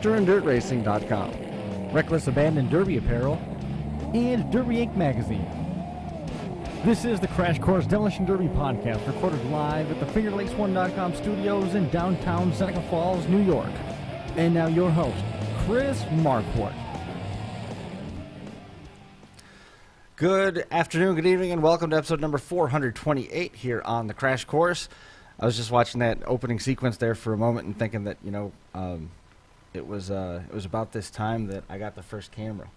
DirtRacing.com, Reckless Abandon Derby Apparel, and Derby Inc. Magazine. This is the Crash Course Demolition Derby podcast, recorded live at the FingerLakes1.com studios in downtown Seneca Falls, New York. And now your host, Chris Marquardt. Good afternoon, good evening, and welcome to episode number 428 here on the Crash Course. I was just watching that opening sequence there for a moment and thinking that, it was about this time that I got the first camera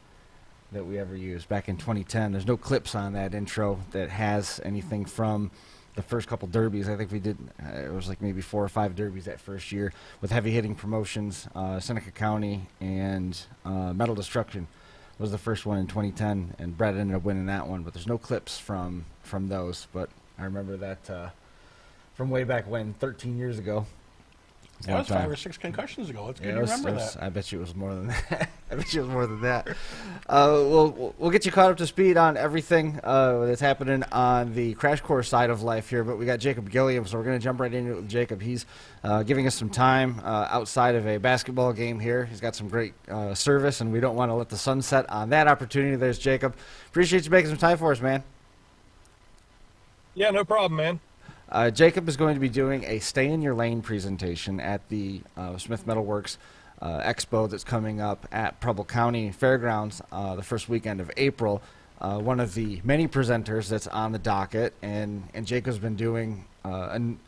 that we ever used back in 2010. There's no clips on that intro that has anything from the first couple derbies. I think we did, it was like maybe 4 or 5 derbies that first year with heavy hitting promotions. Seneca County and Metal Destruction was the first one in 2010, and Brett ended up winning that one, but there's no clips from those. But I remember that from way back when, 13 years ago. That was 5 or 6 concussions ago. It's good to remember that. I bet you it was more than that. We'll get you caught up to speed on everything that's happening on the Crash Course side of life here, but we got Jacob Gilliam, so we're going to jump right into it with Jacob. He's giving us some time outside of a basketball game here. He's got some great service, and we don't want to let the sun set on that opportunity. There's Jacob. Appreciate you making some time for us, man. Yeah, no problem, man. Jacob is going to be doing a Stay in Your Lane presentation at the Smith Metalworks Expo that's coming up at Preble County Fairgrounds the first weekend of April. One of the many presenters that's on the docket, and Jacob's been doing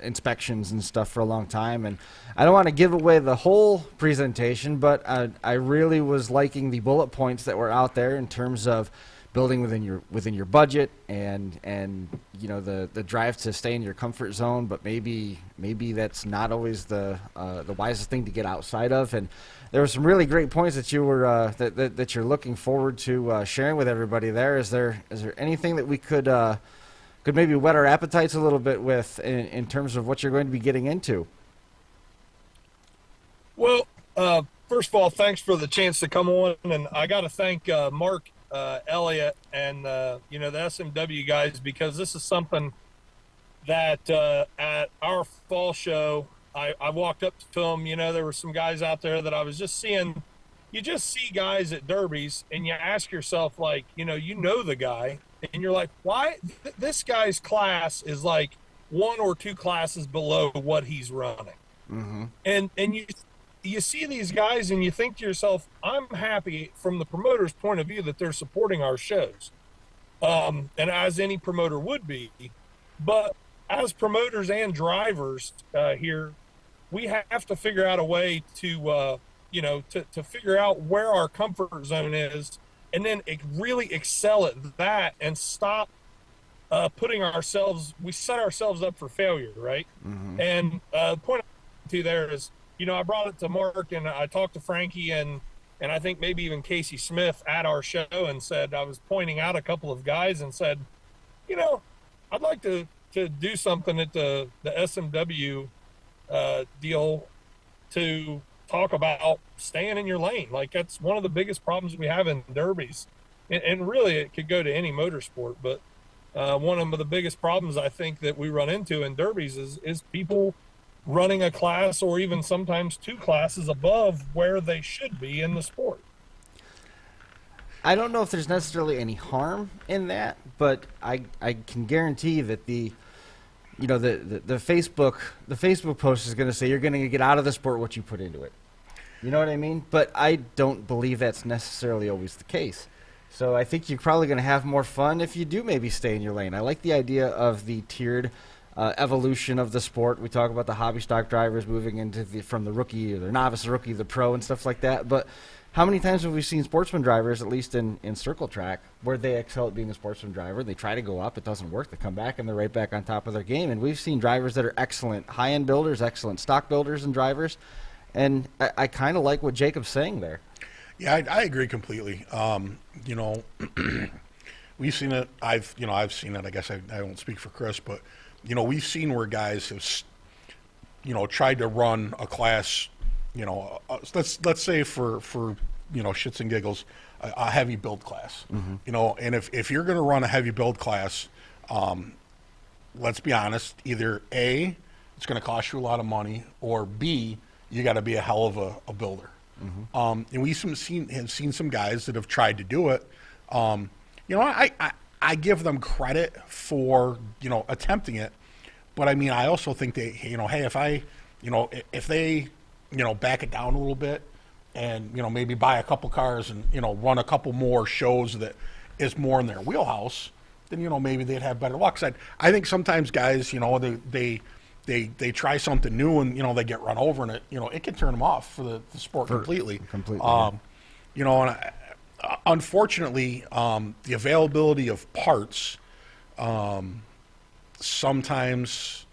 inspections and stuff for a long time. And I don't want to give away the whole presentation, but I really was liking the bullet points that were out there in terms of building within your budget and the drive to stay in your comfort zone, but maybe that's not always the wisest thing to get outside of. And there were some really great points that you were that you're looking forward to sharing with everybody. Is there anything that we could maybe whet our appetites a little bit with in terms of what you're going to be getting into? Well, first of all, thanks for the chance to come on, and I got to thank Mark Elliott and the SMW guys, because this is something that at our fall show I walked up to them. There were some guys out there that I was just seeing. You just see guys at derbies and you ask yourself, like, the guy, and you're like, why this guy's class is like 1 or 2 classes below what he's running. Mm-hmm. And you see these guys and you think to yourself, I'm happy from the promoter's point of view that they're supporting our shows. And as any promoter would be. But as promoters and drivers here, we have to figure out a way to figure out where our comfort zone is, and then really excel at that and stop we set ourselves up for failure, right? Mm-hmm. And the point to there is, I brought it to Mark, and I talked to Frankie and I think maybe even Casey Smith at our show, and said, I was pointing out a couple of guys and said, I'd like to do something at the SMW deal to talk about staying in your lane. Like, that's one of the biggest problems we have in derbies. And really, it could go to any motorsport, but one of the biggest problems I think that we run into in derbies is people running a class, or even sometimes 2 classes above where they should be in the sport. I don't know if there's necessarily any harm in that, but I can guarantee that the Facebook post is going to say you're going to get out of the sport what you put into it. You know what I mean? But I don't believe that's necessarily always the case. So I think you're probably going to have more fun if you do maybe stay in your lane. I like the idea of the tiered evolution of the sport. We talk about the hobby stock drivers moving into from the rookie or the novice rookie, the pro, and stuff like that. But how many times have we seen sportsman drivers, at least in circle track, where they excel at being a sportsman driver? They try to go up, it doesn't work. They come back and they're right back on top of their game. And we've seen drivers that are excellent high-end builders, excellent stock builders and drivers. And I kind of like what Jacob's saying there. Yeah, I agree completely. We've seen it. I've seen it. I guess I won't speak for Chris, but we've seen where guys have, tried to run a class, let's say for shits and giggles, a heavy build class, mm-hmm. And if you're going to run a heavy build class, let's be honest, either A, it's going to cost you a lot of money, or B, you got to be a hell of a builder. And we've seen some guys that have tried to do it. I give them credit for attempting it, but I mean I also think they hey, if they back it down a little bit and maybe buy a couple cars and run a couple more shows that is more in their wheelhouse, then maybe they'd have better luck. I think sometimes guys they try something new and they get run over and it can turn them off for the sport completely. And unfortunately, the availability of parts sometimes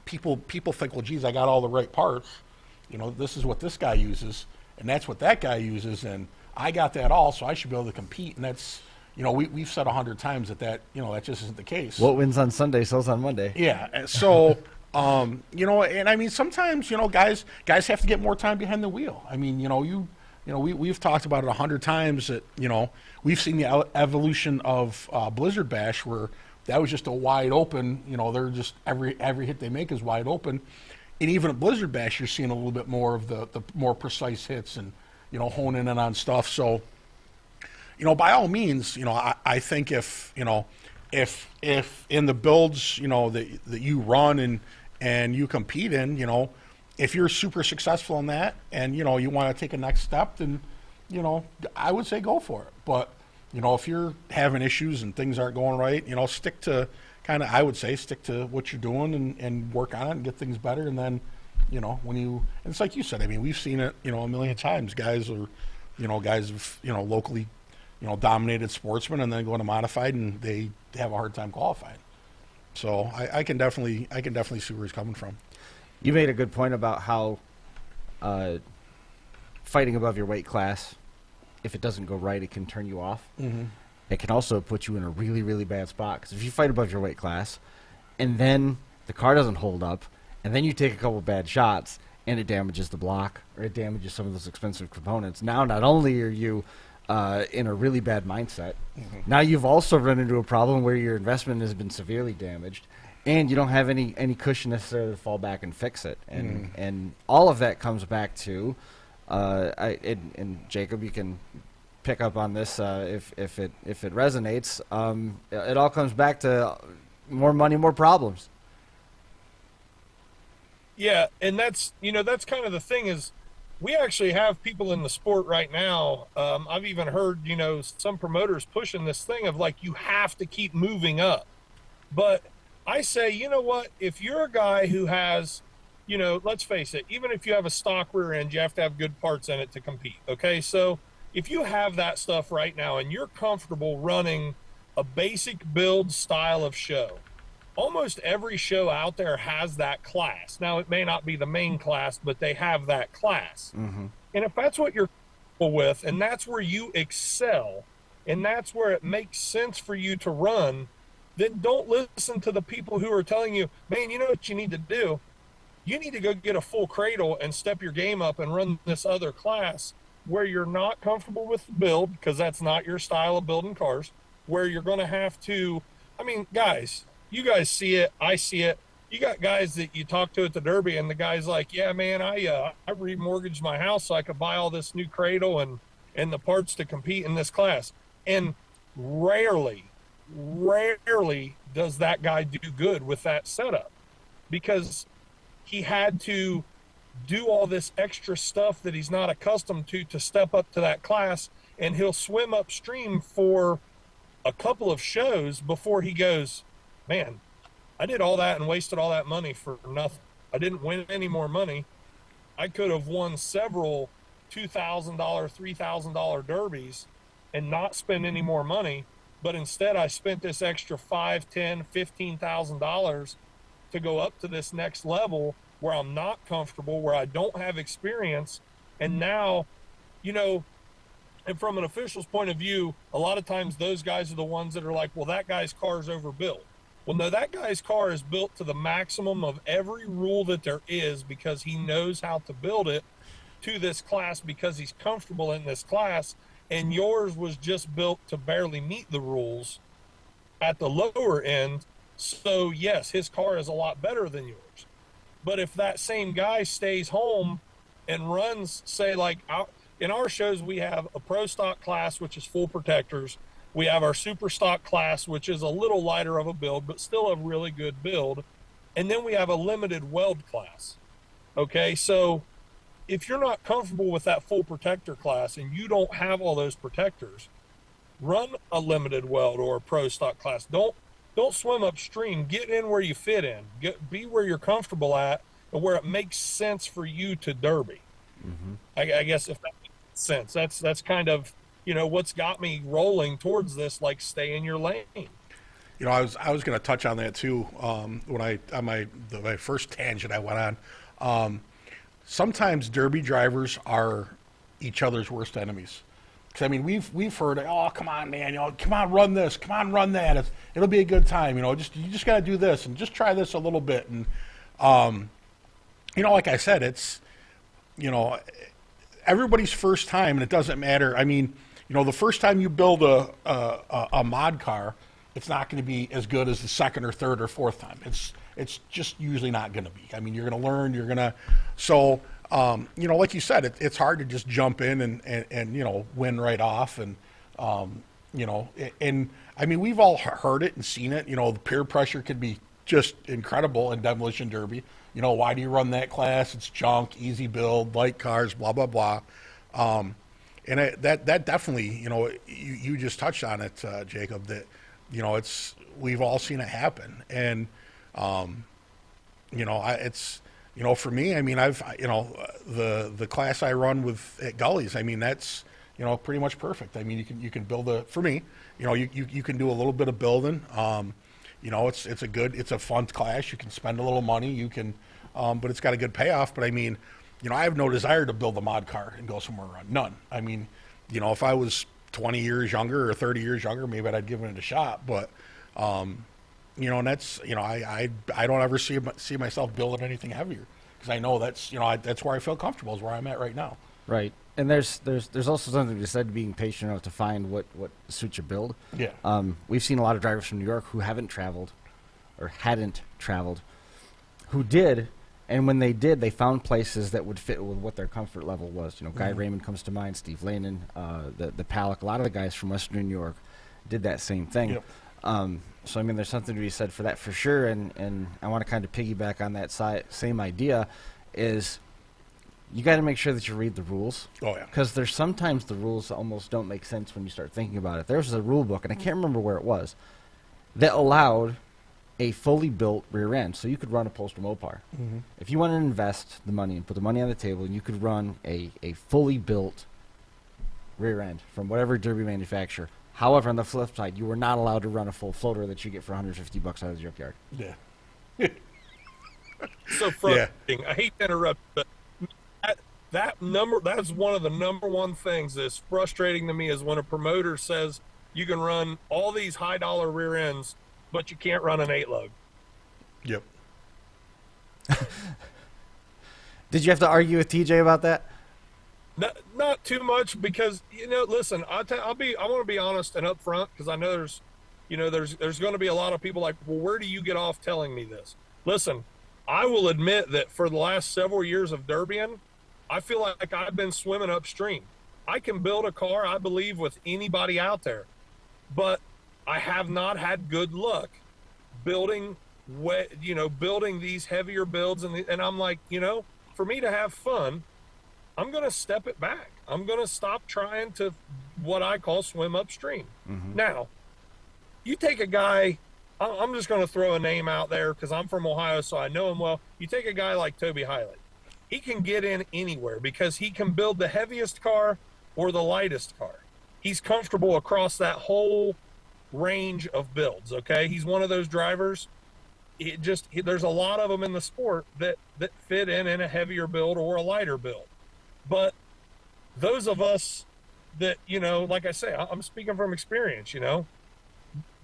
people think, well, geez, I got all the right parts. This is what this guy uses, and that's what that guy uses, and I got that all, so I should be able to compete. And that's, we've said 100 times that that just isn't the case. What wins on Sunday sells on Monday. Yeah. So, and I mean, sometimes, guys have to get more time behind the wheel. I mean, we've talked about it 100 times that, we've seen the evolution of Blizzard Bash where that was just a wide open, they're just every hit they make is wide open. And even at Blizzard Bash, you're seeing a little bit more of the more precise hits and, honing in on stuff. So, by all means, I think if in the builds, that you run and you compete in, if you're super successful in that and, you want to take a next step, then, I would say go for it. But, if you're having issues and things aren't going right, stick to I would say stick to what you're doing and work on it and get things better. And then, and it's like you said, I mean, we've seen it, a million times. Guys have, locally, dominated sportsmen and then go into modified and they have a hard time qualifying. So I can definitely see where he's coming from. You made a good point about how fighting above your weight class, if it doesn't go right, it can turn you off. Mm-hmm. It can also put you in a really, really bad spot. Because if you fight above your weight class, and then the car doesn't hold up, and then you take a couple bad shots, and it damages the block, or it damages some of those expensive components, now not only are you in a really bad mindset, now you've also run into a problem where your investment has been severely damaged, and you don't have any cushion necessarily to fall back and fix it. And all of that comes back to, and Jacob, you can pick up on this if it resonates. It all comes back to more money, more problems. Yeah, and that's kind of the thing is we actually have people in the sport right now. I've even heard some promoters pushing this thing of like you have to keep moving up. But I say, what, if you're a guy who has, let's face it, even if you have a stock rear end, you have to have good parts in it to compete. Okay, so if you have that stuff right now and you're comfortable running a basic build style of show, almost every show out there has that class. Now, it may not be the main class, but they have that class. Mm-hmm. And if that's what you're comfortable with, and that's where you excel, and that's where it makes sense for you to run, then don't listen to the people who are telling you, man, you know what you need to do? You need to go get a full cradle and step your game up and run this other class where you're not comfortable with the build, because that's not your style of building cars, where you're going to have to, I mean, guys, you guys see it, I see it. You got guys that you talk to at the Derby, and the guy's like, yeah, man, I remortgaged my house so I could buy all this new cradle and the parts to compete in this class. And rarely does that guy do good with that setup, because he had to do all this extra stuff that he's not accustomed to step up to that class, and he'll swim upstream for a couple of shows before he goes, man, I did all that and wasted all that money for nothing. I didn't win any more money. I could have won several $2,000, $3,000 derbies and not spend any more money, but instead I spent this extra $5,000, $10,000, $15,000 to go up to this next level where I'm not comfortable, where I don't have experience. And now, and from an official's point of view, a lot of times those guys are the ones that are like, well, that guy's car is overbuilt. Well, no, that guy's car is built to the maximum of every rule that there is, because he knows how to build it to this class because he's comfortable in this class. And yours was just built to barely meet the rules at the lower end. So yes, his car is a lot better than yours. But if that same guy stays home and runs, say, like in our shows, we have a pro stock class, which is full protectors. We have our super stock class, which is a little lighter of a build, but still a really good build. And then we have a limited weld class. Okay, so if you're not comfortable with that full protector class and you don't have all those protectors, run a limited weld or a pro stock class. Don't swim upstream. Get in where you fit in. Be where you're comfortable at and where it makes sense for you to derby. Mm-hmm. I guess if that makes sense, that's kind of, you know, what's got me rolling towards this, like stay in your lane. You know, I was going to touch on that too. When on my first tangent I went on, sometimes derby drivers are each other's worst enemies. Because I mean, we've heard, oh, come on, man, you know, come on, run this, come on, run that. It'll be a good time, you know. You just got to do this and just try this a little bit. And you know, like I said, it's, you know, everybody's first time, and it doesn't matter. I mean, you know, the first time you build a mod car, it's not going to be as good as the second or third or fourth time. It's just usually not going to be. I mean, you're going to learn. You're going to so you know, like you said, it's hard to just jump in and you know, win right off. And you know, and I mean, we've all heard it and seen it. You know, the peer pressure could be just incredible in demolition derby. You know, why do you run that class? It's junk, easy build, light cars, blah blah blah. And that definitely, you know, you just touched on it, Jacob. That, you know, we've all seen it happen. And you know, it's, you know, for me, I mean, you know, the class I run with at Gullies, I mean, that's, you know, pretty much perfect. I mean, you can build for me, you know, you can do a little bit of building. You know, it's a fun class. You can spend a little money. You can, but it's got a good payoff. But I mean, you know, I have no desire to build a mod car and go somewhere around. None. I mean, you know, if I was 20 years younger or 30 years younger, maybe I'd give it a shot. But, you know, and that's, you know, I don't ever see myself building anything heavier, because I know that's, you know, that's where I feel comfortable, is where I'm at right now. Right. And there's also something to be said, being patient enough to find what suits your build. Yeah. We've seen a lot of drivers from New York who hadn't traveled, who did, and when they did, they found places that would fit with what their comfort level was. You know, Guy Raymond comes to mind, Steve Lanin, the Palak, a lot of the guys from Western New York did that same thing. Yep. So, I mean, there's something to be said for that for sure, and I want to kind of piggyback on that same idea, is you got to make sure that you read the rules. Oh, yeah. Because there's sometimes the rules almost don't make sense when you start thinking about it. There was a rule book, and I can't remember where it was, that allowed a fully built rear end, so you could run a Polestar Mopar. Mm-hmm. If you want to invest the money and put the money on the table, and you could run a fully built rear end from whatever derby manufacturer. However, on the flip side, you were not allowed to run a full floater that you get for $150 out of the junkyard. Yeah. So frustrating. Yeah. I hate to interrupt, but that is one of the number one things that's frustrating to me, is when a promoter says you can run all these high dollar rear ends, but you can't run an 8-lug. Yep. Did you have to argue with TJ about that? Not too much, because, you know, listen, I want to be honest and upfront, because I know there's going to be a lot of people like, well, where do you get off telling me this? Listen, I will admit that for the last several years of derbying, I feel like I've been swimming upstream. I can build a car, I believe, with anybody out there, but I have not had good luck building these heavier builds, and I'm like, you know, for me to have fun, I'm going to step it back. I'm going to stop trying to, what I call, swim upstream. Mm-hmm. Now, you take a guy, I'm just going to throw a name out there because I'm from Ohio, so I know him well. You take a guy like Toby Hilett. He can get in anywhere because he can build the heaviest car or the lightest car. He's comfortable across that whole range of builds, okay? He's one of those drivers. There's a lot of them in the sport that fit in a heavier build or a lighter build. But those of us that, you know, like I say, I'm speaking from experience, you know,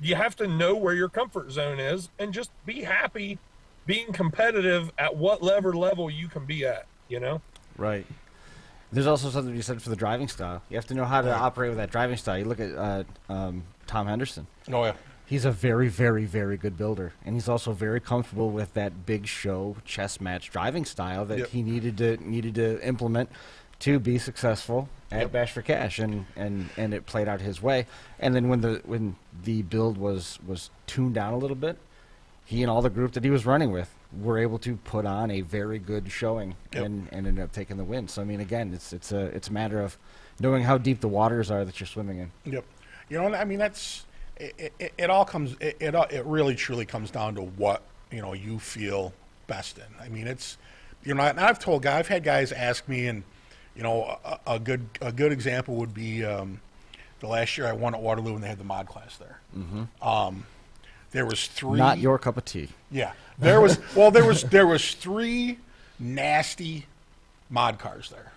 you have to know where your comfort zone is and just be happy being competitive at what level you can be at, you know? Right. There's also something to be said for the driving style. You have to know how to operate with that driving style. You look at Tom Henderson. Oh, yeah. He's a very, very, very good builder, and he's also very comfortable with that big show chess match driving style that Yep. he needed to implement to be successful at Yep. Bash for Cash, and it played out his way. And then when the build was tuned down a little bit, he and all the group that he was running with were able to put on a very good showing, Yep. and ended up taking the win. So I mean, again, it's a matter of knowing how deep the waters are that you're swimming in. Yep. You know, I mean, that's it. All comes. It really truly comes down to what you feel best in. I mean, it's and I've had guys ask me, and a good example would be the last year I won at Waterloo when they had the mod class there. Mm-hmm. There was 3. Not your cup of tea. Yeah, there was. Well, there was 3 nasty mod cars there.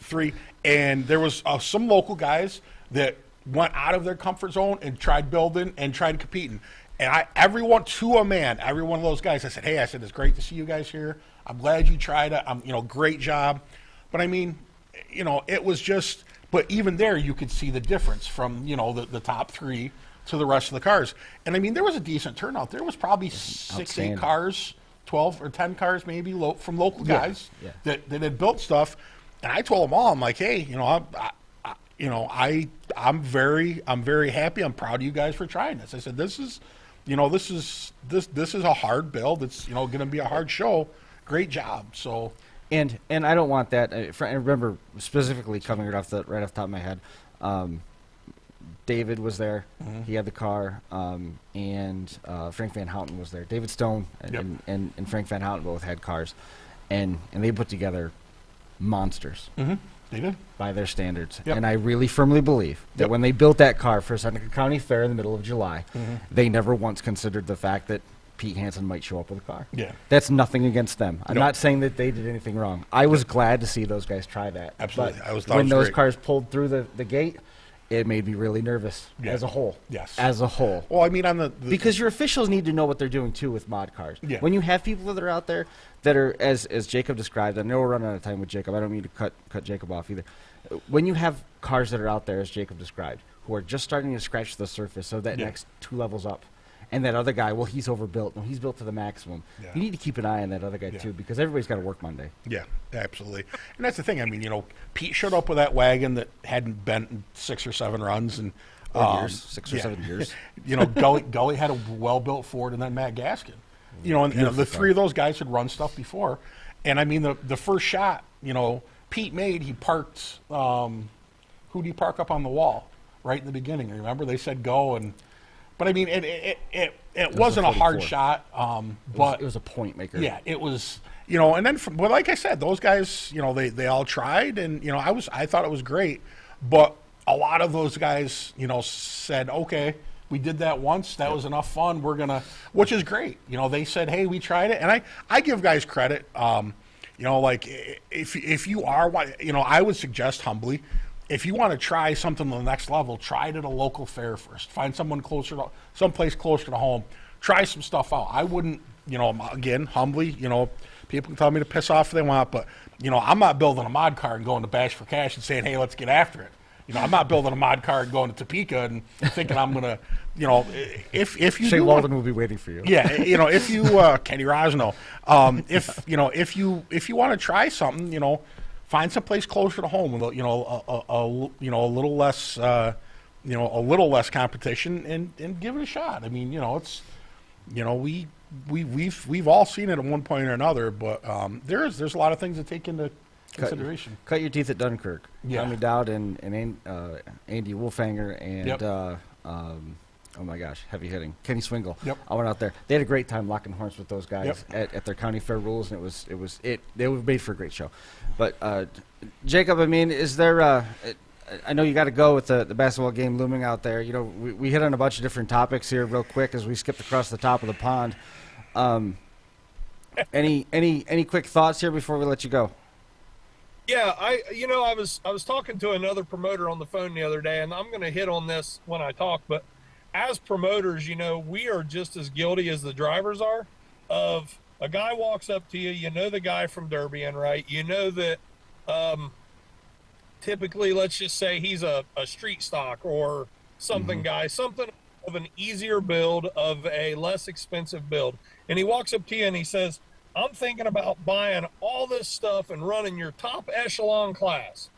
3, and there was some local guys that went out of their comfort zone and tried building and tried competing. And everyone to a man, every one of those guys, I said, hey, it's great to see you guys here. I'm glad you tried it. Great job. But I mean, it was just. But even there, you could see the difference from the top 3 to the rest of the cars. And I mean, there was a decent turnout. There was probably 6, 8 cars, 12 or 10 cars maybe from local guys that had built stuff. And I told them all, I'm like, hey, I'm very happy. I'm proud of you guys for trying this. I said, this is a hard build. It's going to be a hard show. Great job. So. And I don't want that. I remember specifically coming right off the top of my head. David was there. Mm-hmm. He had the car, and Frank Van Houten was there. David Stone and Frank Van Houten both had cars, and they put together monsters. Mm-hmm. They did. By their standards. Yep. And I really firmly believe that when they built that car for Seneca County Fair in the middle of July, they never once considered the fact that Pete Hansen might show up with a car. Yeah. That's nothing against them. I'm not saying that they did anything wrong. I was glad to see those guys try that. Absolutely. But When when those great. cars pulled through the gate, it made me really nervous as a whole. Yes. As a whole. Well, I mean, on the because your officials need to know what they're doing too with mod cars. Yeah. When you have people that are out there that are, as Jacob described, I know we're running out of time with Jacob. I don't mean to cut Jacob off either. When you have cars that are out there, as Jacob described, who are just starting to scratch the surface of that next 2 levels up, and that other guy, well, he's overbuilt. No, he's built to the maximum. Yeah. You need to keep an eye on that other guy too, because everybody's got to work Monday. Yeah, absolutely. And that's the thing. I mean, Pete showed up with that wagon that hadn't bent in 6 or 7 runs, and 6 or 7 years. Gully had a well-built Ford, and then Matt Gaskin. And the 3 of those guys had run stuff before. And I mean, the first shot, Pete made, he parked. Who'd he park up on the wall right in the beginning? Remember, they said go, but I mean, it wasn't a hard shot. But it was a point maker. Yeah, it was. And then, but like I said, those guys, they all tried, and I thought it was great, but a lot of those guys, said, okay, we did that once, that was enough fun, we're gonna, which is great. They said, hey, we tried it, and I give guys credit. Like if you are, I would suggest humbly, if you want to try something to the next level, try it at a local fair first. Find someplace closer to home. Try some stuff out. I wouldn't, again, humbly, people can tell me to piss off if they want, but, I'm not building a mod car and going to Bash for Cash and saying, hey, let's get after it. I'm not building a mod car and going to Topeka and thinking I'm going to, if you Shea do Walden will be waiting for you. Yeah, if you Kenny Rosno, if you want to try something, find some place closer to home, a little less, a little less competition, and give it a shot. I mean, it's, we've all seen it at one point or another, but there's a lot of things to take into consideration. Cut your teeth at Dunkirk. Yeah. Tommy Dowd and Andy Wolfanger and oh my gosh, heavy hitting Kenny Swingle. Yep. I went out there. They had a great time locking horns with those guys at their county fair rules, and they were made for a great show. But Jacob, I mean, is there? I know you got to go with the basketball game looming out there. We hit on a bunch of different topics here real quick as we skipped across the top of the pond. Any quick thoughts here before we let you go? Yeah, I was talking to another promoter on the phone the other day, and I'm going to hit on this when I talk, but as promoters, we are just as guilty as the drivers are of a guy walks up to you, the guy from Derbian, right? That typically, let's just say he's a street stock or something guy, something of an easier build, of a less expensive build. And he walks up to you and he says, I'm thinking about buying all this stuff and running your top echelon class.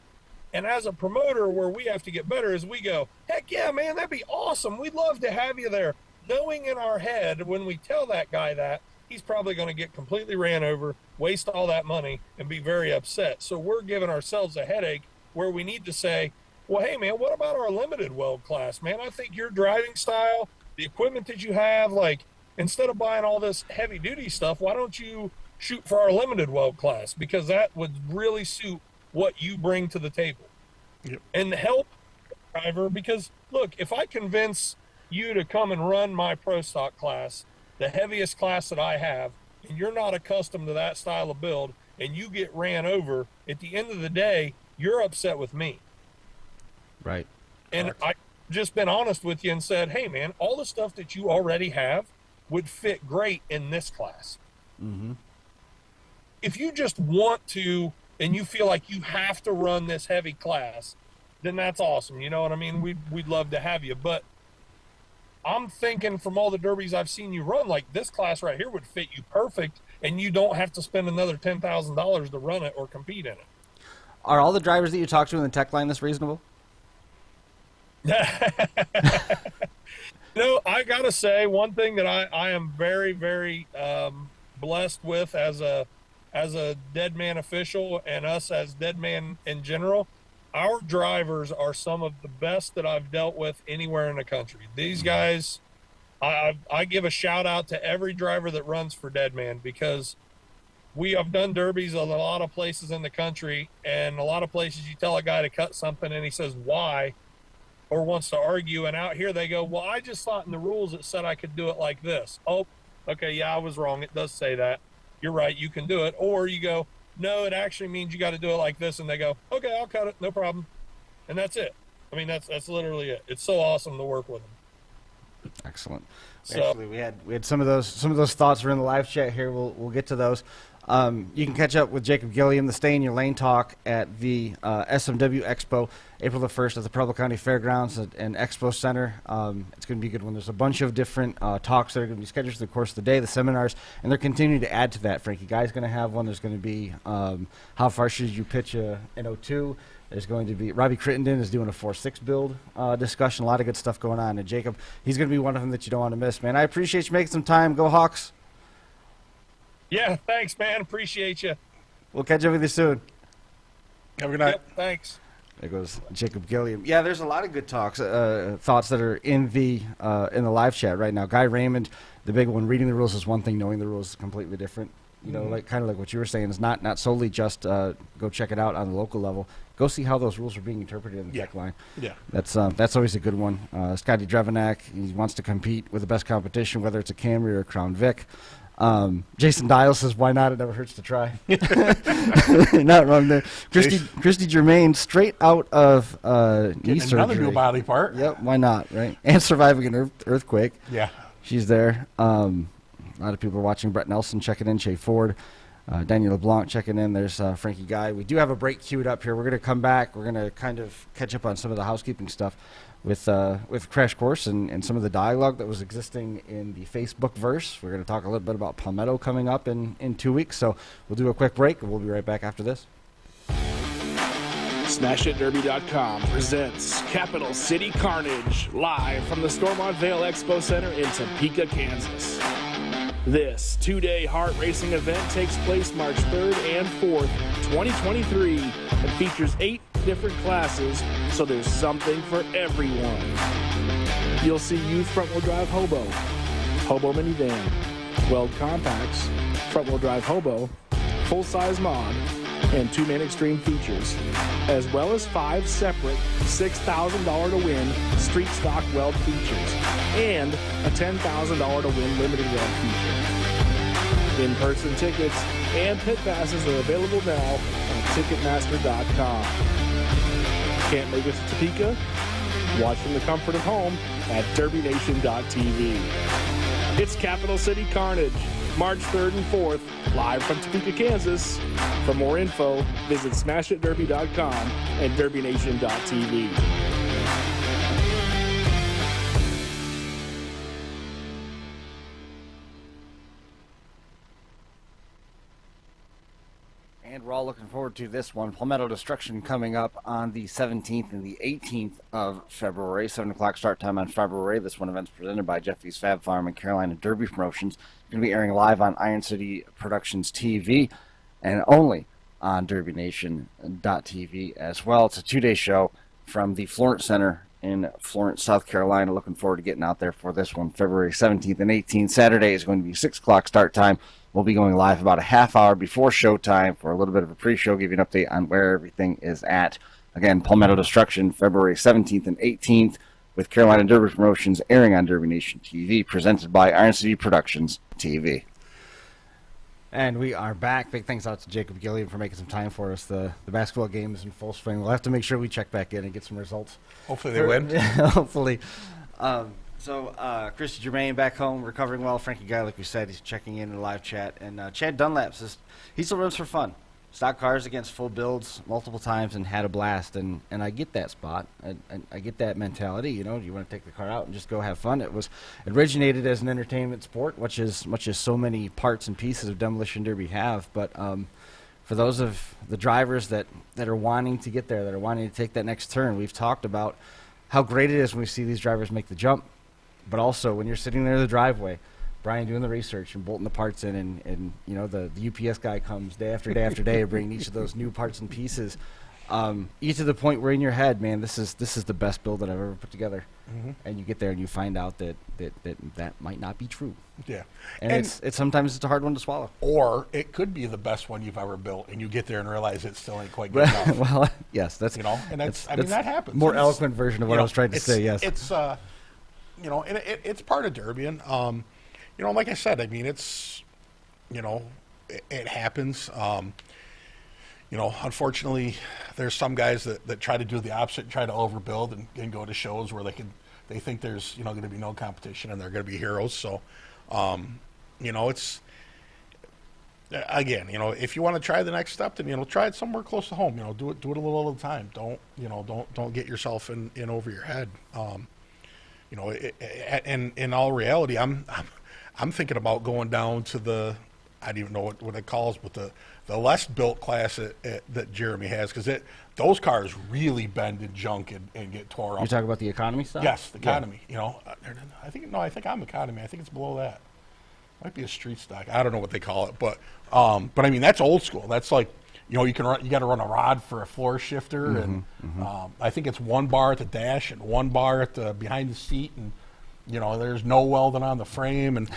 And as a promoter, where we have to get better is we go, heck yeah, man, that'd be awesome. We'd love to have you there. Knowing in our head, when we tell that guy that, he's probably going to get completely ran over, waste all that money, and be very upset. So we're giving ourselves a headache where we need to say, well, hey, man, what about our limited weld class? Man, I think your driving style, the equipment that you have, like, instead of buying all this heavy-duty stuff, why don't you shoot for our limited weld class? Because that would really suit what you bring to the table. Yep. And help the driver, because, look, if I convince you to come and run my Pro Stock class, the heaviest class that I have, and you're not accustomed to that style of build, and you get ran over, at the end of the day, you're upset with me. Right. And I've just been honest with you and said, hey, man, all the stuff that you already have would fit great in this class. Mm-hmm. If you just want to, and you feel like you have to run this heavy class, then that's awesome. You know what I mean? We'd love to have you. But I'm thinking from all the derbies I've seen you run, like this class right here would fit you perfect, and you don't have to spend another $10,000 to run it or compete in it. Are all the drivers that you talk to in the tech line this reasonable? No, I gotta say one thing that I am very, very blessed with as a dead man official, and us as dead man in general. Our drivers are some of the best that I've dealt with anywhere in the country. These guys, I give a shout out to every driver that runs for Dead Man, because we have done derbies in a lot of places in the country, and a lot of places you tell a guy to cut something and he says why, or wants to argue, and out here they go, well, I just thought in the rules it said I could do it like this. Oh, okay, yeah, I was wrong. It does say that. You're right, you can do it. Or you go, no, it actually means you got to do it like this, and they go, okay, I'll cut it, no problem. And that's it. I mean, that's literally it. It's so awesome to work with them. Excellent. So, Actually, we had some of those thoughts are in the live chat here. We'll get to those. You can catch up with Jacob Gilliam, the Stay in Your Lane talk, at the SMW Expo, April the 1st at the Preble County Fairgrounds and Expo Center. It's going to be a good one. There's a bunch of different talks that are going to be scheduled through the course of the day, the seminars, and they're continuing to add to that. Frankie Guy's going to have one. There's going to be how far should you pitch an 02. There's going to be Robbie Crittenden is doing a 4.6 build discussion. A lot of good stuff going on. And Jacob, he's going to be one of them that you don't want to miss, man. I appreciate you making some time. Go Hawks. yeah, thanks, man. Appreciate you. We'll catch up with you soon. Have a good night. Yep, thanks. There goes Jacob Gilliam. Yeah, there's a lot of good thoughts that are in the live chat right now. Guy Raymond, the big one, reading the rules is one thing, knowing the rules is completely different. You know, like kind of like what you were saying, is not solely just go check it out on the local level. Go see how those rules are being interpreted in the tech line. Yeah. That's always a good one. Scotty Drevenak, he wants to compete with the best competition, whether it's a Camry or a Crown Vic. Jason Dial says, why not? It never hurts to try. Not wrong there. Christy Germain, straight out of knee surgery. Another new body part. Yep, why not, right? And surviving an earthquake. Yeah. She's there. A lot of people are watching. Brett Nelson checking in. Shay Ford. Daniel LeBlanc checking in. There's Frankie Guy. We do have a break queued up here. We're going to come back. We're going to kind of catch up on some of the housekeeping stuff with Crash Course and some of the dialogue that was existing in the Facebook verse. We're going to talk a little bit about Palmetto coming up in 2 weeks. So we'll do a quick break, and we'll be right back after this. SmashItDerby.com presents Capital City Carnage, live from the Stormont Vale Expo Center in Topeka, Kansas. This two-day heart racing event takes place March 3rd and 4th, 2023, and features 8 different classes, so there's something for everyone. You'll see youth front-wheel drive hobo minivan, weld compacts, front-wheel drive hobo, full-size mod, and 2-man extreme features, as well as 5 separate $6,000 to win street stock weld features, and a $10,000 to win limited weld feature. In-person tickets and pit passes are available now on Ticketmaster.com. Can't make it to Topeka? Watch from the comfort of home at DerbyNation.tv. It's Capital City Carnage, March 3rd and 4th, live from Topeka, Kansas. For more info, visit SmashItDerby.com and DerbyNation.tv. forward to this one. Palmetto Destruction coming up on the 17th and the 18th of February. 7 o'clock start time on February. This one event's presented by Jeffy's Fab Farm and Carolina Derby Promotions. Going to be airing live on Iron City Productions TV and only on DerbyNation.tv as well. It's a 2-day show from the Florence Center in Florence, South Carolina. Looking forward to getting out there for this one, February 17th and 18th. Saturday is going to be 6 o'clock start time. We'll be going live about a half hour before showtime for a little bit of a pre-show, give you an update on where everything is at. Again, Palmetto Destruction, February 17th and 18th, with Carolina Derby Promotions airing on Derby Nation TV, presented by Iron City Productions TV. And we are back. Big thanks out to Jacob Gilliam for making some time for us. The basketball game is in full swing. We'll have to make sure we check back in and get some results. Hopefully they win. Hopefully. Christy Germain back home, recovering well. Frankie Guy, like we said, he's checking in the live chat. And Chad Dunlap says he still runs for fun. Stock cars against full builds multiple times and had a blast. And I get that spot. I get that mentality. You know, you want to take the car out and just go have fun. It originated as an entertainment sport, much as so many parts and pieces of Demolition Derby have. But for those of the drivers that are wanting to get there, that are wanting to take that next turn, we've talked about how great it is when we see these drivers make the jump. But also when you're sitting there in the driveway, Brian doing the research and bolting the parts in, and you know the UPS guy comes day after day after day bringing each of those new parts and pieces. You get to the point where in your head, man, this is the best build that I've ever put together. Mm-hmm. And you get there and you find out that might not be true. Yeah, and it's sometimes it's a hard one to swallow. Or it could be the best one you've ever built, and you get there and realize it still ain't quite good enough. Well, yes, that's and that's I mean that happens. More eloquent version of what I was trying to say. Yes, it's and it's part of Derby, and like I said, I mean it happens. Unfortunately, there's some guys that try to do the opposite, and try to overbuild and go to shows where they think there's going to be no competition and they're going to be heroes. So, it's again, if you want to try the next step, then try it somewhere close to home. Do it a little at a time. Don't get yourself in over your head. And in all reality, I'm thinking about going down to the, I don't even know what it calls, but the less built class that Jeremy has, because those cars really bend and junk and get tore up. You talking about the economy stuff? Yes, the economy. Yeah. I think I'm economy. I think it's below that. Might be a street stock. I don't know what they call it, but I mean that's old school. That's like you got to run a rod for a floor shifter, and I think it's 1 bar at the dash and 1 bar at the behind the seat, and there's no welding on the frame, and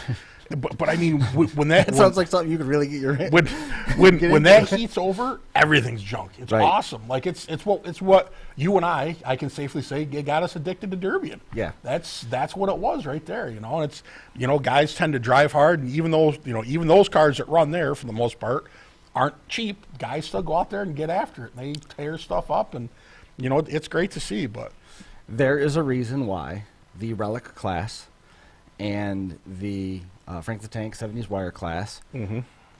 but I mean when that sounds like something you could really get your hand. When that heats over, everything's junk. It's right. Awesome. Like it's what you and I can safely say got us addicted to derbying. Yeah, that's what it was right there. And it's guys tend to drive hard, and even those cars that run there for the most part aren't cheap. Guys still go out there and get after it. They tear stuff up, and it's great to see. But there is a reason why the Relic class and the Frank the Tank 70s Wire class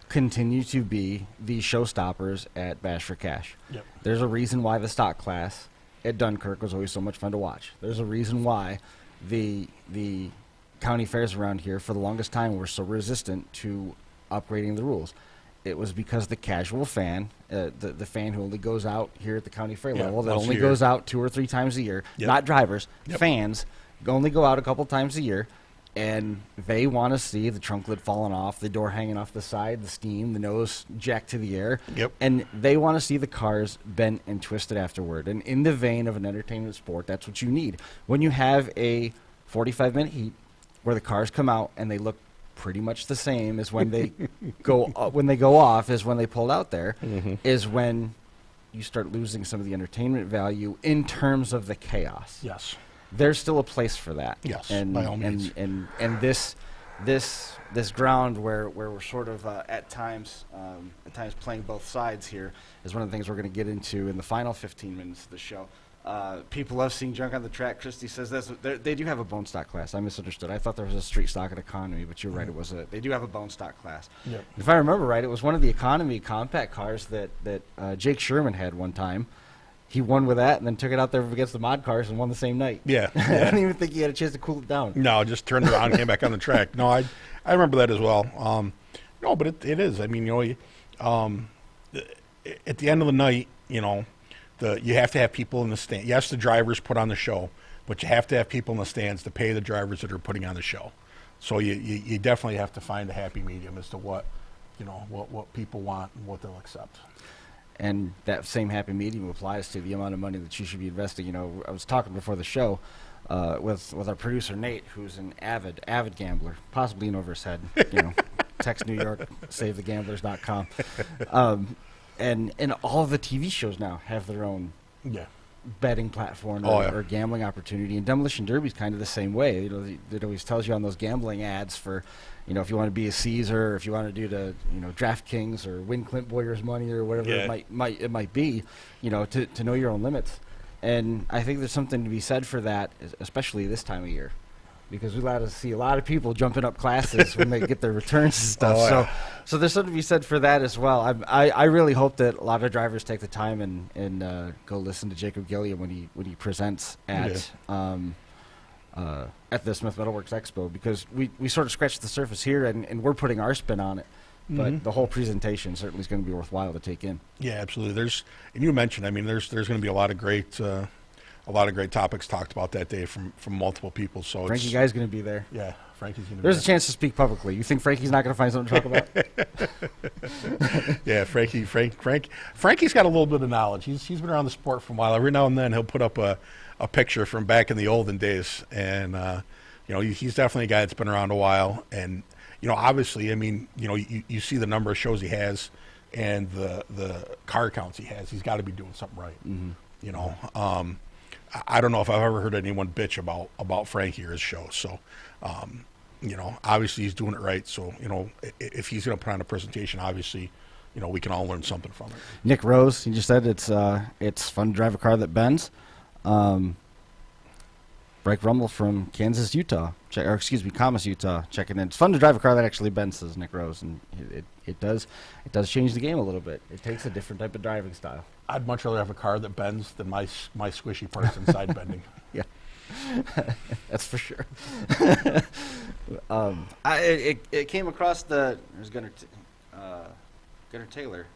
continue to be the showstoppers at Bash for Cash. Yep. There's a reason why the stock class at Dunkirk was always so much fun to watch. There's a reason why the county fairs around here for the longest time were so resistant to upgrading the rules. It was because the casual fan, the fan who only goes out here at the county fair level, that only goes out 2 or 3 times a year, not drivers, fans, only go out a couple times a year, and they want to see the trunk lid falling off, the door hanging off the side, the steam, the nose jacked to the air, and they want to see the cars bent and twisted afterward. And in the vein of an entertainment sport, that's what you need. When you have a 45-minute heat where the cars come out and they look pretty much the same as when they go off, is when they pulled out there, is when you start losing some of the entertainment value in terms of the chaos. Yes. There's still a place for that. Yes, and, by all means. And this ground where we're sort of at times playing both sides here is one of the things we're going to get into in the final 15 minutes of the show. People love seeing junk on the track. Christy says this. They do have a bone stock class. I misunderstood. I thought there was a street stock and economy, but you're right. They do have a bone stock class. Yep. If I remember right, it was one of the economy compact cars that Jake Sherman had one time. He won with that and then took it out there against the mod cars and won the same night. Yeah. I don't even think he had a chance to cool it down. No, just turned around and came back on the track. No, I remember that as well. No, but it is. I mean, at the end of the night, you have to have people in the stand. Yes, the drivers put on the show, but you have to have people in the stands to pay the drivers that are putting on the show. So you definitely have to find a happy medium as to what people want and what they'll accept. And that same happy medium applies to the amount of money that you should be investing. I was talking before the show with our producer Nate, who's an avid gambler, possibly in over his head. Text New York, savethegamblers.com. And all of the TV shows now have their own betting platform or gambling opportunity. And Demolition Derby is kind of the same way. It always tells you on those gambling ads for, if you want to be a Caesar, or if you want to do the, DraftKings or win Clint Boyer's money or whatever it might be, to know your own limits. And I think there's something to be said for that, especially this time of year, because we allowed to see a lot of people jumping up classes when they get their returns and stuff. So there's something to be said for that as well. I really hope that a lot of drivers take the time and go listen to Jacob Gilliam when he presents at the Smith Metal Works Expo, because we sort of scratched the surface here and we're putting our spin on it. But the whole presentation certainly is going to be worthwhile to take in. Yeah, absolutely. And you mentioned, there's going to be a lot of great topics talked about that day from multiple people. So Frankie Guy's going to be there. Yeah, Frankie's going to be there. There's a chance to speak publicly. You think Frankie's not going to find something to talk about? Yeah, Frankie's got a little bit of knowledge. He's been around the sport for a while. Every now and then he'll put up a picture from back in the olden days, and he's definitely a guy that's been around a while. And obviously, you see the number of shows he has and the car counts he has. He's got to be doing something right. Mm-hmm. I don't know if I've ever heard anyone bitch about Frankie or his show. So, obviously he's doing it right. So, if he's going to put on a presentation, obviously, we can all learn something from it. Nick Rose, he just said it's fun to drive a car that bends. Break Rummel from Kansas, Utah, Kamas, Utah, checking in. It's fun to drive a car that actually bends, says Nick Rose, and it does change the game a little bit. It takes a different type of driving style. I'd much rather have a car that bends than my squishy parts inside bending. Yeah, that's for sure. It came across there's Gunnar Taylor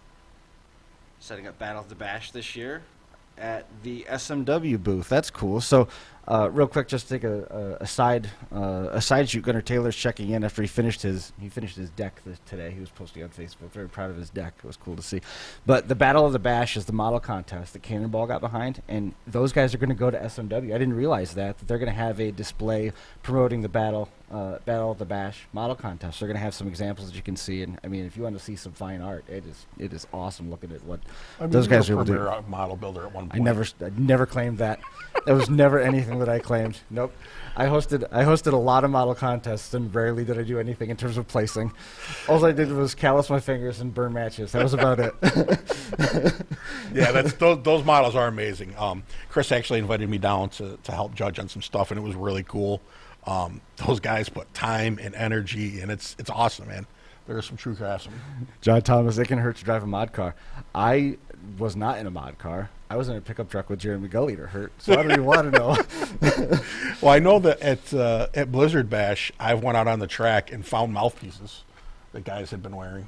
setting up Battle of the Bash this year at the SMW booth. That's cool. So, real quick, just to take a side shoot. Gunnar Taylor's checking in after he finished his deck today. He was posting on Facebook. Very proud of his deck. It was cool to see. But the Battle of the Bash is the model contest that Cannonball got behind, and those guys are going to go to SMW. I didn't realize that they're going to have a display promoting the Battle of the Bash model contest. They're going to have some examples that you can see, and if you want to see some fine art, it is awesome looking at what those guys are able to do. A model builder at one point. I never claimed that. That was never anything that I claimed. Nope. I hosted a lot of model contests, and rarely did I do anything in terms of placing. All I did was callus my fingers and burn matches. That was about it. Yeah, those models are amazing. Chris actually invited me down to help judge on some stuff, and it was really cool. Those guys put time and energy, and it's awesome, man. There's some true craftsmen. John Thomas, it can hurt to drive a mod car. I was not in a mod car. I was in a pickup truck with Jeremy Gully to hurt, so I don't even want to know. Well, I know that at Blizzard Bash, I went out on the track and found mouthpieces that guys had been wearing,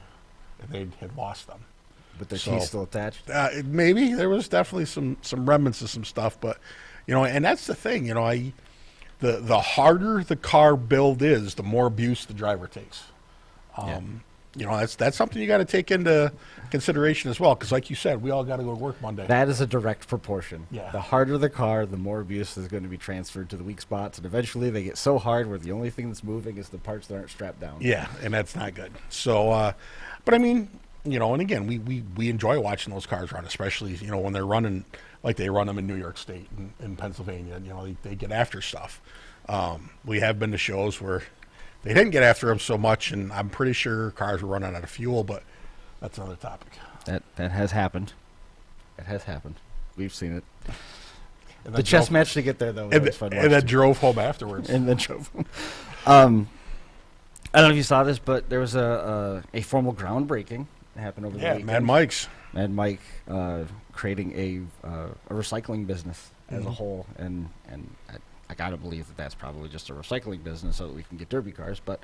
and they had lost them. But their teeth still attached? Maybe. There was definitely some remnants of some stuff, but, and that's the thing, the harder the car build is, the more abuse the driver takes. That's something you got to take into consideration as well, because like you said, we all got to go to work Monday. That is a direct proportion. Yeah. The harder the car, the more abuse is going to be transferred to the weak spots, and eventually they get so hard where the only thing that's moving is the parts that aren't strapped down. Yeah, and that's not good. So, but and again, we enjoy watching those cars run, especially when they're running like they run them in New York State and in Pennsylvania. They get after stuff. We have been to shows where they didn't get after them so much, and I'm pretty sure cars were running out of fuel, but that's another topic. That has happened. It has happened. We've seen it. The chess match to get there, though, was fun. And then drove home afterwards. And then drove home. I don't know if you saw this, but there was a formal groundbreaking that happened over the weekend. Mad Mike's. Mad Mike creating a recycling business as a whole, and I gotta believe that that's probably just a recycling business so that we can get derby cars, but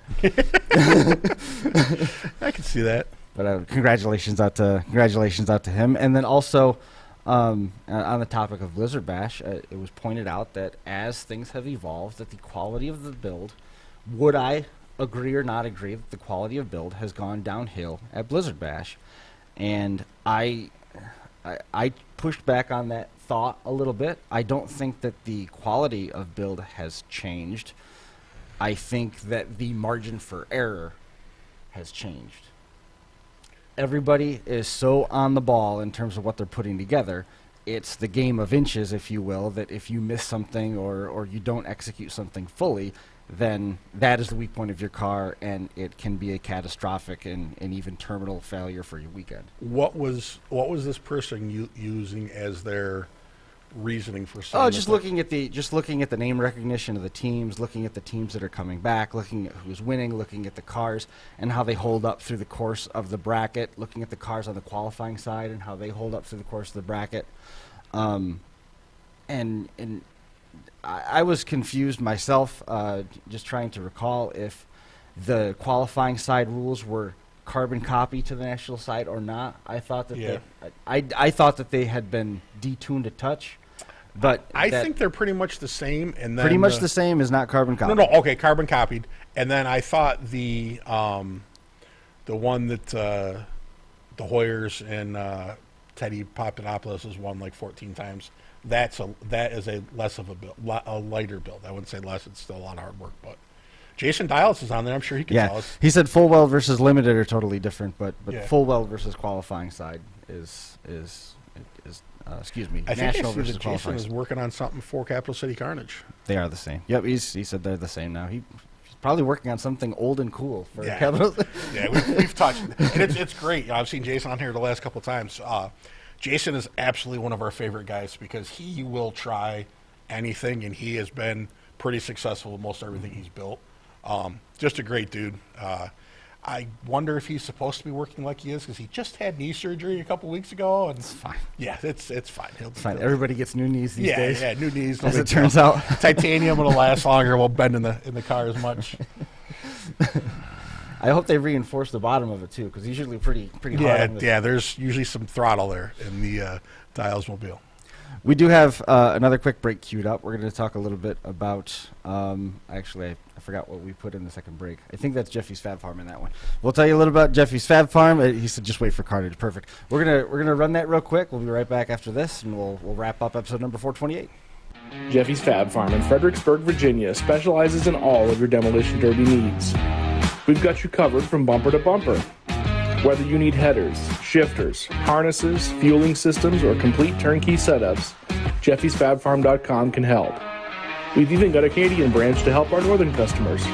I can see that. But congratulations out to him. And then also on the topic of Blizzard Bash, it was pointed out that as things have evolved, that the quality of the build, would I agree or not agree that the quality of build has gone downhill at Blizzard Bash? And I pushed back on that thought a little bit. I don't think that the quality of build has changed. I think that the margin for error has changed. Everybody is so on the ball in terms of what they're putting together. It's the game of inches, if you will, that if you miss something or you don't execute something fully, then that is the weak point of your car, and it can be a catastrophic and even terminal failure for your weekend. What was this person using as their reasoning for saying? Oh, just looking at the name recognition of the teams, looking at the teams that are coming back, looking at who's winning, looking at the cars and how they hold up through the course of the bracket, looking at the cars on the qualifying side and how they hold up through the course of the bracket. And I was confused myself, just trying to recall if the qualifying side rules were carbon copy to the national side or not. I thought that I thought that they had been detuned a touch, but I think they're pretty much the same. And then pretty much the same is not carbon copy. No, okay, carbon copied. And then I thought the one that the Hoyers and Teddy Papadopoulos has won like 14 times. That is a less of a build, a lighter build. I wouldn't say less; it's still a lot of hard work. But Jason Dials is on there. I'm sure he can tell us. He said full weld versus limited are totally different, but Yeah. full weld versus qualifying side is excuse me, I think national I see versus that Jason qualifying. is working on something for Capital City Carnage. They are the same. Yep, he said they're the same now. He's probably working on something old and cool for Yeah. Capital. Yeah, we've touched, and it's great. You know, I've seen Jason on here the last couple of times. Jason is absolutely one of our favorite guys because he will try anything, and he has been pretty successful with most everything he's built. Just a great dude. I wonder if he's supposed to be working like he is because he just had knee surgery a couple weeks ago. And It's fine. yeah, it's fine. It's fine. Everybody gets new knees these days. Yeah, new knees. As it turns out, Titanium will last longer. Won't bend in the car as much. I hope they reinforce the bottom of it too, because he's usually pretty hard. Yeah. There's usually some throttle there in the Dials mobile. We do have another quick break queued up. We're going to talk a little bit about. Actually, I forgot what we put in the second break. I think that's Jeffy's Fab Farm in that one. We'll tell you a little about Jeffy's Fab Farm. He said just wait for Carnage. Perfect. We're gonna run that real quick. We'll be right back after this, and we'll wrap up episode number 428. Jeffy's Fab Farm in Fredericksburg, Virginia specializes in all of your demolition derby needs. We've got you covered from bumper to bumper. Whether you need headers, shifters, harnesses, fueling systems, or complete turnkey setups, Jeffy'sFabFarm.com can help. We've even got a Canadian branch to help our northern customers.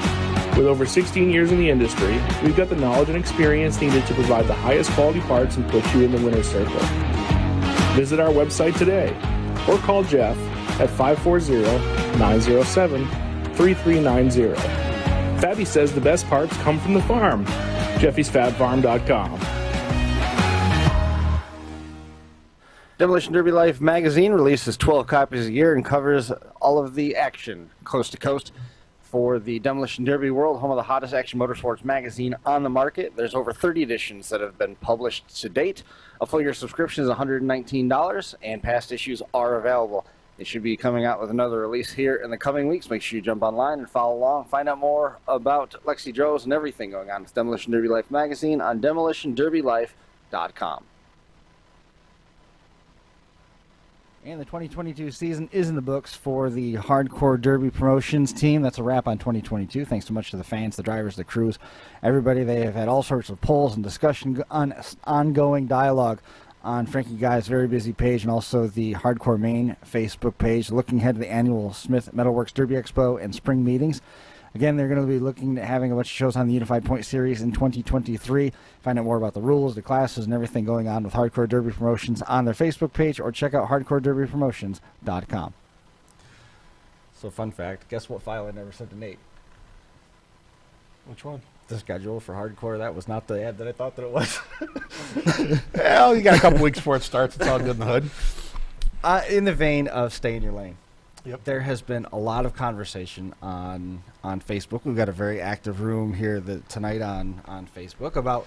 With over 16 years in the industry, we've got the knowledge and experience needed to provide the highest quality parts and put you in the winner's circle. Visit our website today or call Jeff at 540-907-3390. Fabby says the best parts come from the farm. Jeffy'sFabFarm.com. Demolition Derby Life magazine releases 12 copies a year and covers all of the action coast to coast for the Demolition Derby world, home of the hottest action motorsports magazine on the market. There's over 30 editions that have been published to date. A full year subscription is $119, and past issues are available. They should be coming out with another release here in the coming weeks. Make sure you jump online and follow along. Find out more about Lexi Joes and everything going on with Demolition Derby Life magazine on demolitionderbylife.com. And the 2022 season is in the books for the Hardcore Derby Promotions team. That's a wrap on 2022. Thanks so much to the fans, the drivers, the crews, everybody. They have had all sorts of polls and discussion on ongoing dialogue on Frankie Guy's very busy page and also the Hardcore Main Facebook page, looking ahead to the annual Smith Metalworks Derby Expo and spring meetings. Again, they're going to be looking at having a bunch of shows on the Unified Point Series in 2023. Find out more about the rules, the classes, and everything going on with Hardcore Derby Promotions on their Facebook page, or check out hardcorederbypromotions.com. So, fun fact, guess what file I never sent to Nate? Which one? The schedule for Hardcore. That was not the ad that I thought that it was. Well, you got a couple weeks before it starts. It's all good in the hood. In the vein of stay in your lane. Yep. There has been a lot of conversation on Facebook. We've got a very active room here tonight on Facebook about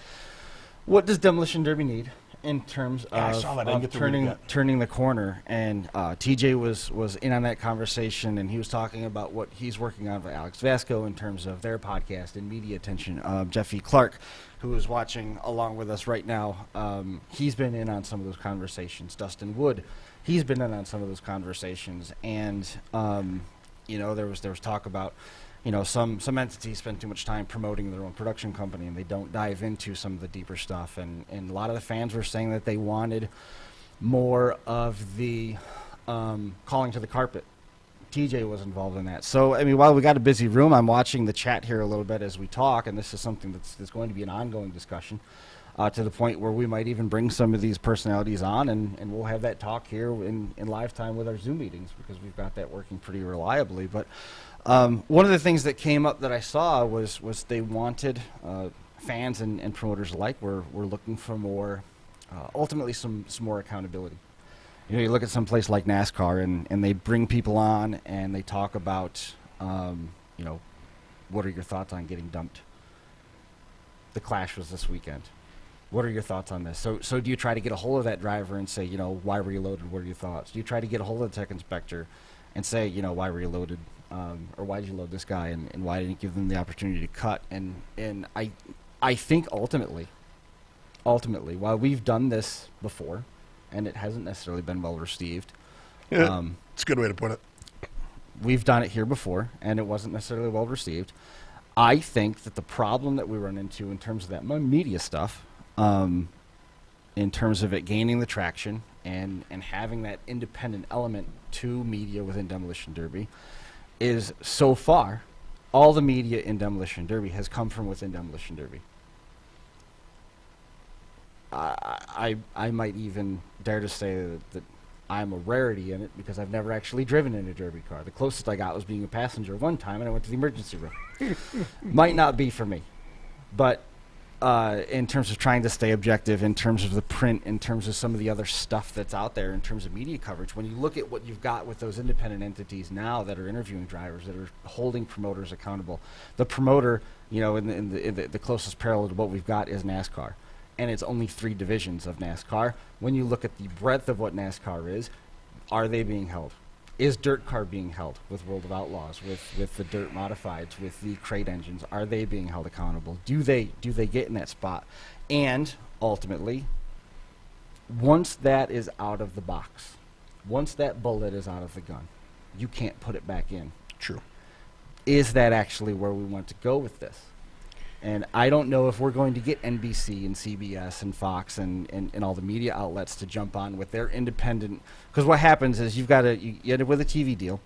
What does Demolition Derby need in terms I of, saw that. I didn't get to read it yet. turning the corner? And TJ was in on that conversation, and he was talking about what he's working on with Alex Vasco in terms of their podcast and media attention. Jeffy Clark, who is watching along with us right now, he's been in on some of those conversations. Dustin Wood, he's been in on some of those conversations. And, there was talk about, some entities spend too much time promoting their own production company, and they don't dive into some of the deeper stuff. And a lot of the fans were saying that they wanted more of the calling to the carpet. TJ was involved in that. So, while we got a busy room, I'm watching the chat here a little bit as we talk, and this is something that's going to be an ongoing discussion to the point where we might even bring some of these personalities on, and we'll have that talk here in live time with our Zoom meetings, because we've got that working pretty reliably. But one of the things that came up that I saw was they wanted fans and promoters alike were looking for more, ultimately some more accountability. You look at some place like NASCAR, and they bring people on and they talk about, what are your thoughts on getting dumped? The Clash was this weekend. What are your thoughts on this? So do you try to get a hold of that driver and say, why were you loaded? What are your thoughts? Do you try to get a hold of the tech inspector and say, why were you loaded? Or why did you load this guy, and why didn't you give them the opportunity to cut? And I think ultimately, while we've done this before, and it hasn't necessarily been well received. Yeah, it's a good way to put it. We've done it here before, and it wasn't necessarily well received. I think that the problem that we run into in terms of that media stuff, in terms of it gaining the traction and having that independent element to media within Demolition Derby, is so far, all the media in Demolition Derby has come from within Demolition Derby. I might even dare to say that I'm a rarity in it, because I've never actually driven in a Derby car. The closest I got was being a passenger one time, and I went to the emergency room. Might not be for me. But in terms of trying to stay objective, in terms of the print, in terms of some of the other stuff that's out there, in terms of media coverage, when you look at what you've got with those independent entities now that are interviewing drivers, that are holding promoters accountable, the promoter, in the closest parallel to what we've got is NASCAR. And it's only 3 divisions of NASCAR. When you look at the breadth of what NASCAR is, are they being held? Is Dirt Car being held with World of Outlaws, with the Dirt Modifieds, with the crate engines? Are they being held accountable? Do they get in that spot? And ultimately, once that is out of the box, once that bullet is out of the gun, you can't put it back in. True. Is that actually where we want to go with this? And I don't know if we're going to get NBC and CBS and Fox and all the media outlets to jump on with their independent. Because what happens is you end up with a TV deal.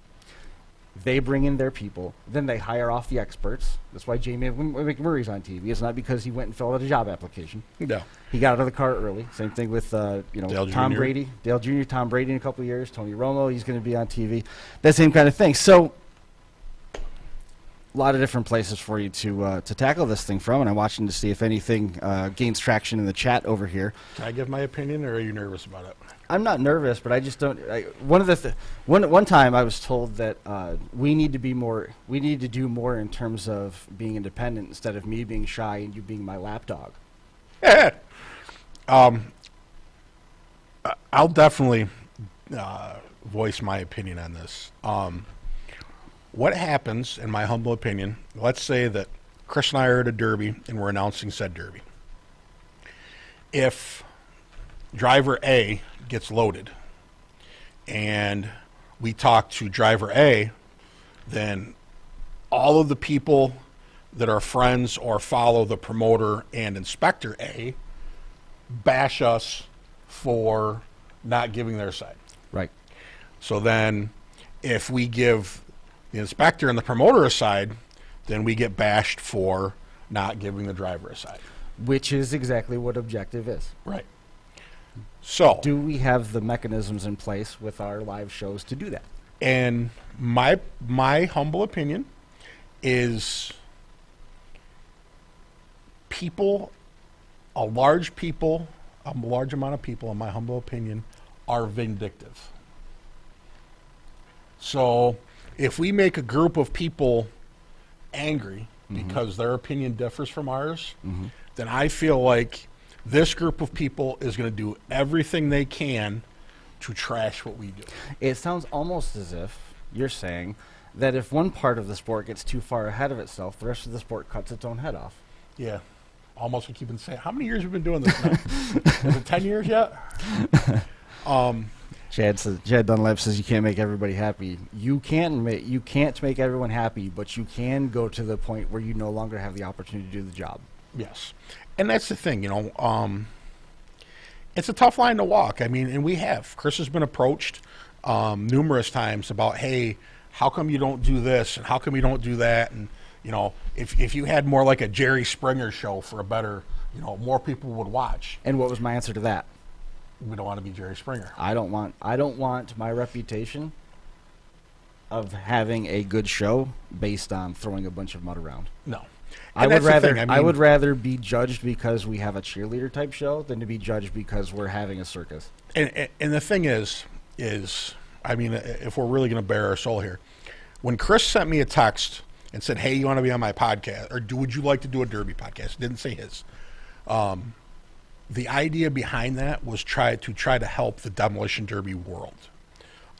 They bring in their people. Then they hire off the experts. That's why Jamie McMurray's on TV. It's not because he went and filled out a job application. No. He got out of the car early. Same thing with Dale Tom Jr. Brady. Dale Jr., Tom Brady in a couple of years. Tony Romo, he's going to be on TV. That same kind of thing. So a lot of different places for you to tackle this thing from, and I'm watching to see if anything gains traction in the chat over here. Can I give my opinion, or are you nervous about it? I'm not nervous, but I just don't. One time I was told that we need to do more in terms of being independent instead of me being shy and you being my lapdog. I'll definitely voice my opinion on this. What happens, in my humble opinion, let's say that Chris and I are at a derby and we're announcing said derby. If driver A gets loaded and we talk to driver A, then all of the people that are friends or follow the promoter and inspector A bash us for not giving their side. Right. So then if we give the inspector and the promoter a side, then we get bashed for not giving the driver a side. Which is exactly what objective is. Right. So do we have the mechanisms in place with our live shows to do that? And my humble opinion is a large amount of people, in my humble opinion, are vindictive. So if we make a group of people angry because their opinion differs from ours, then I feel like This group of people is going to do everything they can to trash what we do. It sounds almost as if you're saying that if one part of the sport gets too far ahead of itself, the rest of the sport cuts its own head off. Yeah. Almost we keep on saying, how many years have we been doing this now? Is it 10 years yet? Chad Dunlap says you can't make everybody happy. You can't make everyone happy, but you can go to the point where you no longer have the opportunity to do the job. Yes. And that's the thing, it's a tough line to walk. I mean, and we have. Chris has been approached numerous times about, hey, how come you don't do this and how come you don't do that? And, if you had more like a Jerry Springer show for a better, more people would watch. And what was my answer to that? We don't want to be Jerry Springer. I don't want my reputation of having a good show based on throwing a bunch of mud around. No. I would rather be judged because we have a cheerleader type show than to be judged because we're having a circus. And the thing is, I mean, if we're really going to bare our soul here, when Chris sent me a text and said, "Hey, you want to be on my podcast, or would you like to do a Derby podcast?" Didn't say his. The idea behind that was try to help the demolition derby world.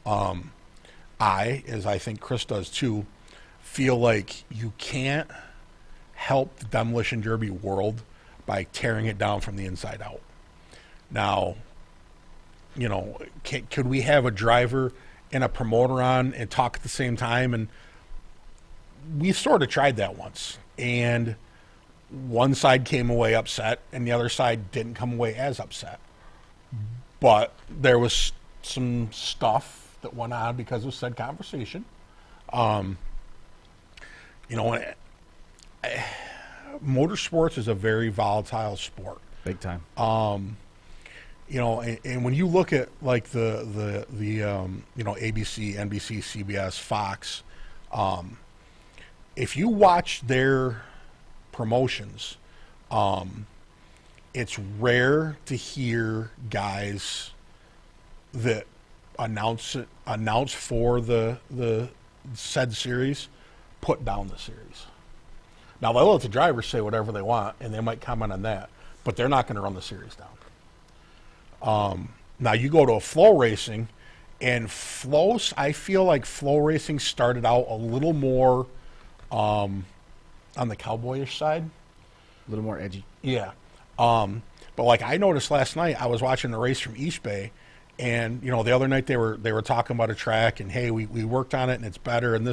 As I think Chris does too, feel like you can't help the demolition derby world by tearing it down from the inside out. Now, could we have a driver and a promoter on and talk at the same time? And we sort of tried that once, and one side came away upset and the other side didn't come away as upset. But there was some stuff that went on because of said conversation. Motorsports is a very volatile sport. Big time. And when you look at like the ABC, NBC, CBS, Fox, if you watch their promotions, it's rare to hear guys that announce for the said series put down the series. Now they'll let the drivers say whatever they want, and they might comment on that, but they're not going to run the series down. Now you go to a flow racing, and I feel like flow racing started out a little more on the cowboyish side. A little more edgy. Yeah. But like I noticed last night, I was watching the race from East Bay, and the other night they were talking about a track, and hey, we worked on it and it's better. And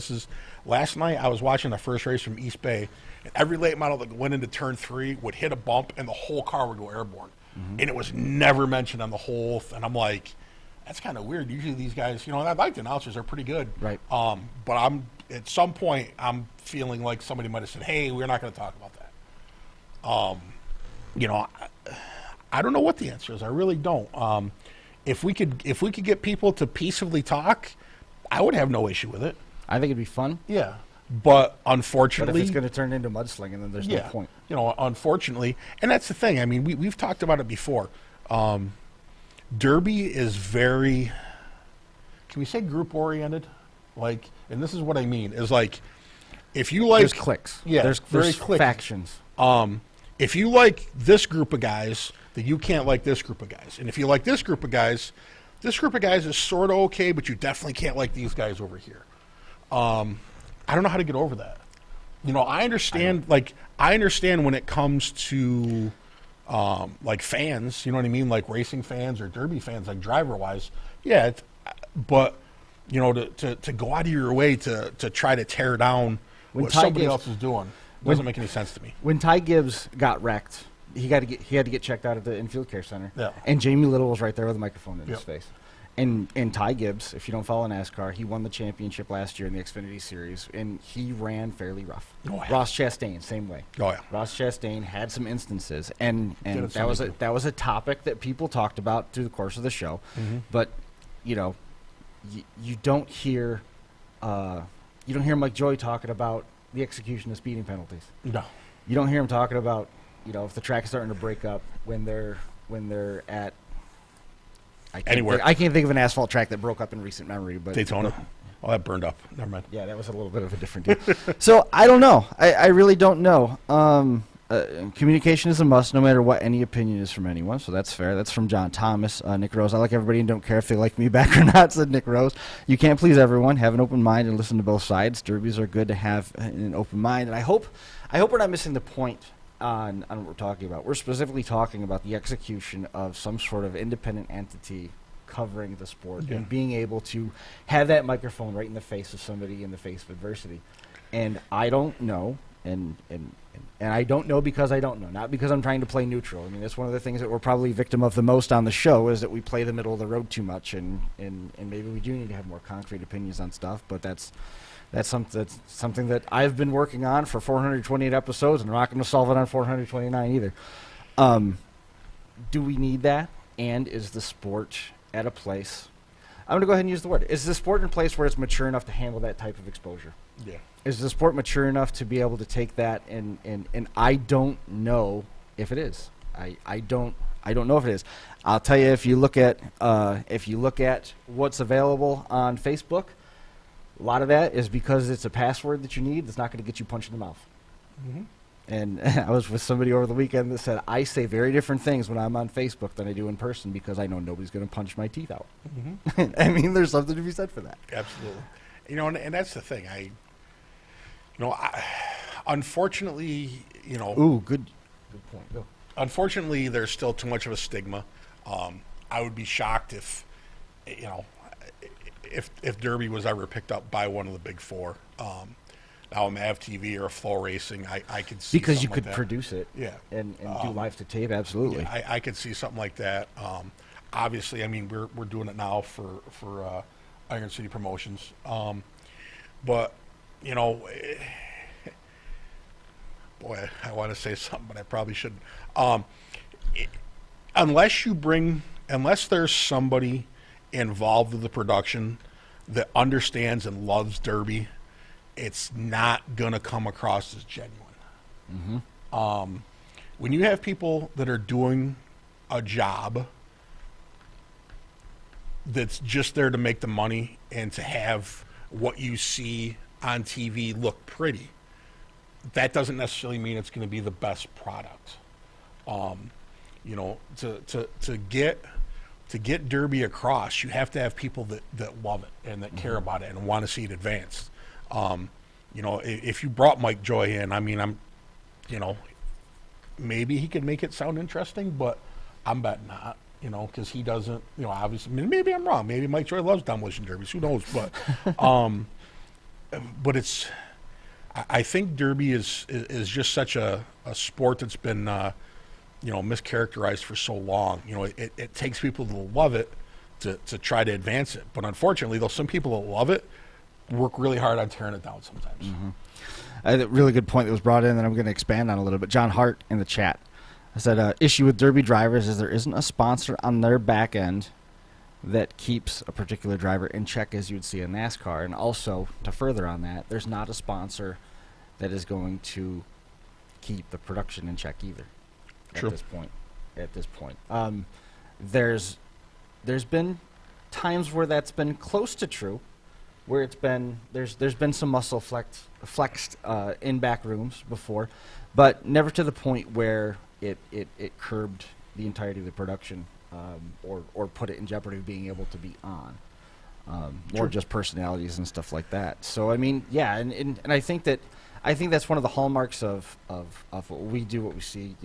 last night I was watching the first race from East Bay, and every late model that went into turn 3 would hit a bump and the whole car would go airborne. Mm-hmm. And it was never mentioned on the whole. And I'm like, that's kind of weird. Usually these guys, I like the announcers, are pretty good. Right. But at some point I'm feeling like somebody might have said, hey, we're not going to talk about that. I don't know what the answer is. I really don't. If we could get people to peaceably talk, I would have no issue with it. I think it'd be fun. Yeah. But unfortunately, but if it's going to turn into mudslinging, then there's no point. Unfortunately, and that's the thing. I mean, we've talked about it before. Derby is very, can we say group oriented? Like, and this is what I mean is like, if you like, there's cliques. Yeah, there's factions. If you like this group of guys, then you can't like this group of guys. And if you like this group of guys is sort of okay, but you definitely can't like these guys over here. I don't know how to get over that. I understand when it comes to like fans, you know what I mean? Like racing fans or derby fans, like driver wise. Yeah. But to go out of your way to try to tear down what somebody else is doing doesn't make any sense to me. When Ty Gibbs got wrecked, he had to get checked out at the infield care center. Yeah. And Jamie Little was right there with a microphone in his face. And Ty Gibbs, if you don't follow NASCAR, he won the championship last year in the Xfinity Series, and he ran fairly rough. Oh, yeah. Ross Chastain, same way. Oh yeah. Ross Chastain had some instances, and that was a topic that people talked about through the course of the show. Mm-hmm. But you don't hear Mike Joy talking about the execution of speeding penalties. No. You don't hear him talking about if the track is starting to break up when they're at anywhere. I can't think of an asphalt track that broke up in recent memory, but Daytona. Oh, that burned up. Never mind. Yeah, that was a little bit of a different deal. So I don't know. I really don't know. communication is a must, no matter what any opinion is from anyone. So that's fair. That's from John Thomas. Nick Rose, I like everybody and don't care if they like me back or not, said Nick Rose. You can't please everyone. Have an open mind and listen to both sides. Derbies are good to have an open mind. And I hope we're not missing the point on what we're talking about. We're specifically talking about the execution of some sort of independent entity covering the sport and being able to have that microphone right in the face of somebody in the face of adversity. And I don't know, and I don't know because I don't know, not because I'm trying to play neutral. I mean, that's one of the things that we're probably victim of the most on the show is that we play the middle of the road too much, and maybe we do need to have more concrete opinions on stuff. But that's something that I've been working on for 428 episodes, and I'm not going to solve it on 429 either. Do we need that? And is the sport at a place? I'm going to go ahead and use the word. Is the sport in a place where it's mature enough to handle that type of exposure? Yeah. Is the sport mature enough to be able to take that? And I don't know if it is. I don't know if it is. I'll tell you, if you look at what's available on Facebook, a lot of that is because it's a password that you need that's not going to get you punched in the mouth. Mm-hmm. And I was with somebody over the weekend that said, I say very different things when I'm on Facebook than I do in person because I know nobody's going to punch my teeth out. Mm-hmm. I mean, there's something to be said for that. Absolutely. And that's the thing. Unfortunately, Ooh, good point. Go. Unfortunately, there's still too much of a stigma. I would be shocked if Derby was ever picked up by one of the big four. Now a MAV TV or a Flow Racing, I could see because you something could like that. produce it, and do live to tape, absolutely. Yeah, I could see something like that. Obviously, I mean we're doing it now for Iron City Promotions, but boy, I want to say something, but I probably shouldn't. Unless there's somebody involved with the production that understands and loves Derby, it's not going to come across as genuine. Mm-hmm. When you have people that are doing a job that's just there to make the money and to have what you see on TV look pretty, that doesn't necessarily mean it's going to be the best product. To get Derby across, you have to have people that love it and that care about it and want to see it advanced. If you brought Mike Joy in, I mean, maybe he could make it sound interesting, but I'm betting not, because he doesn't, obviously, maybe I'm wrong. Maybe Mike Joy loves demolition derbies. Who knows? But, but I think Derby is just such a sport that's been, mischaracterized for so long. It takes people to love it to try to advance it. But unfortunately, though, some people that love it work really hard on tearing it down sometimes. Mm-hmm. A really good point that was brought in that I'm going to expand on a little bit. John Hart in the chat. I said, issue with Derby drivers is there isn't a sponsor on their back end that keeps a particular driver in check as you would see in NASCAR. And also, to further on that, there's not a sponsor that is going to keep the production in check either. True. At this point. There's been times where that's been close to true, where it's been there's been some muscle flexed in back rooms before, but never to the point where it curbed the entirety of the production or put it in jeopardy of being able to be on. More just personalities and stuff like that. So I mean, yeah, and I think that's one of the hallmarks of what we do, what we see.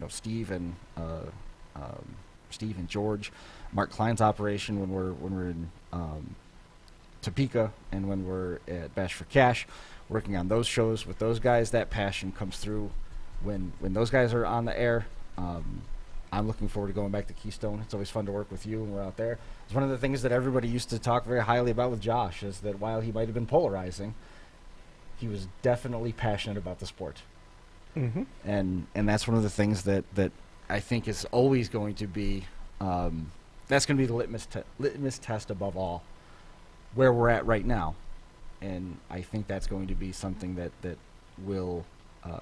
Steve and George, Mark Klein's operation when we're in Topeka and when we're at Bash for Cash, working on those shows with those guys. That passion comes through when those guys are on the air. I'm looking forward to going back to Keystone. It's always fun to work with you when we're out there. It's one of the things that everybody used to talk very highly about with Josh, is that while he might have been polarizing, he was definitely passionate about the sport. Mm-hmm. And that's one of the things that I think is always going to be that's going to be the litmus test above all, where we're at right now. And I think that's going to be something that will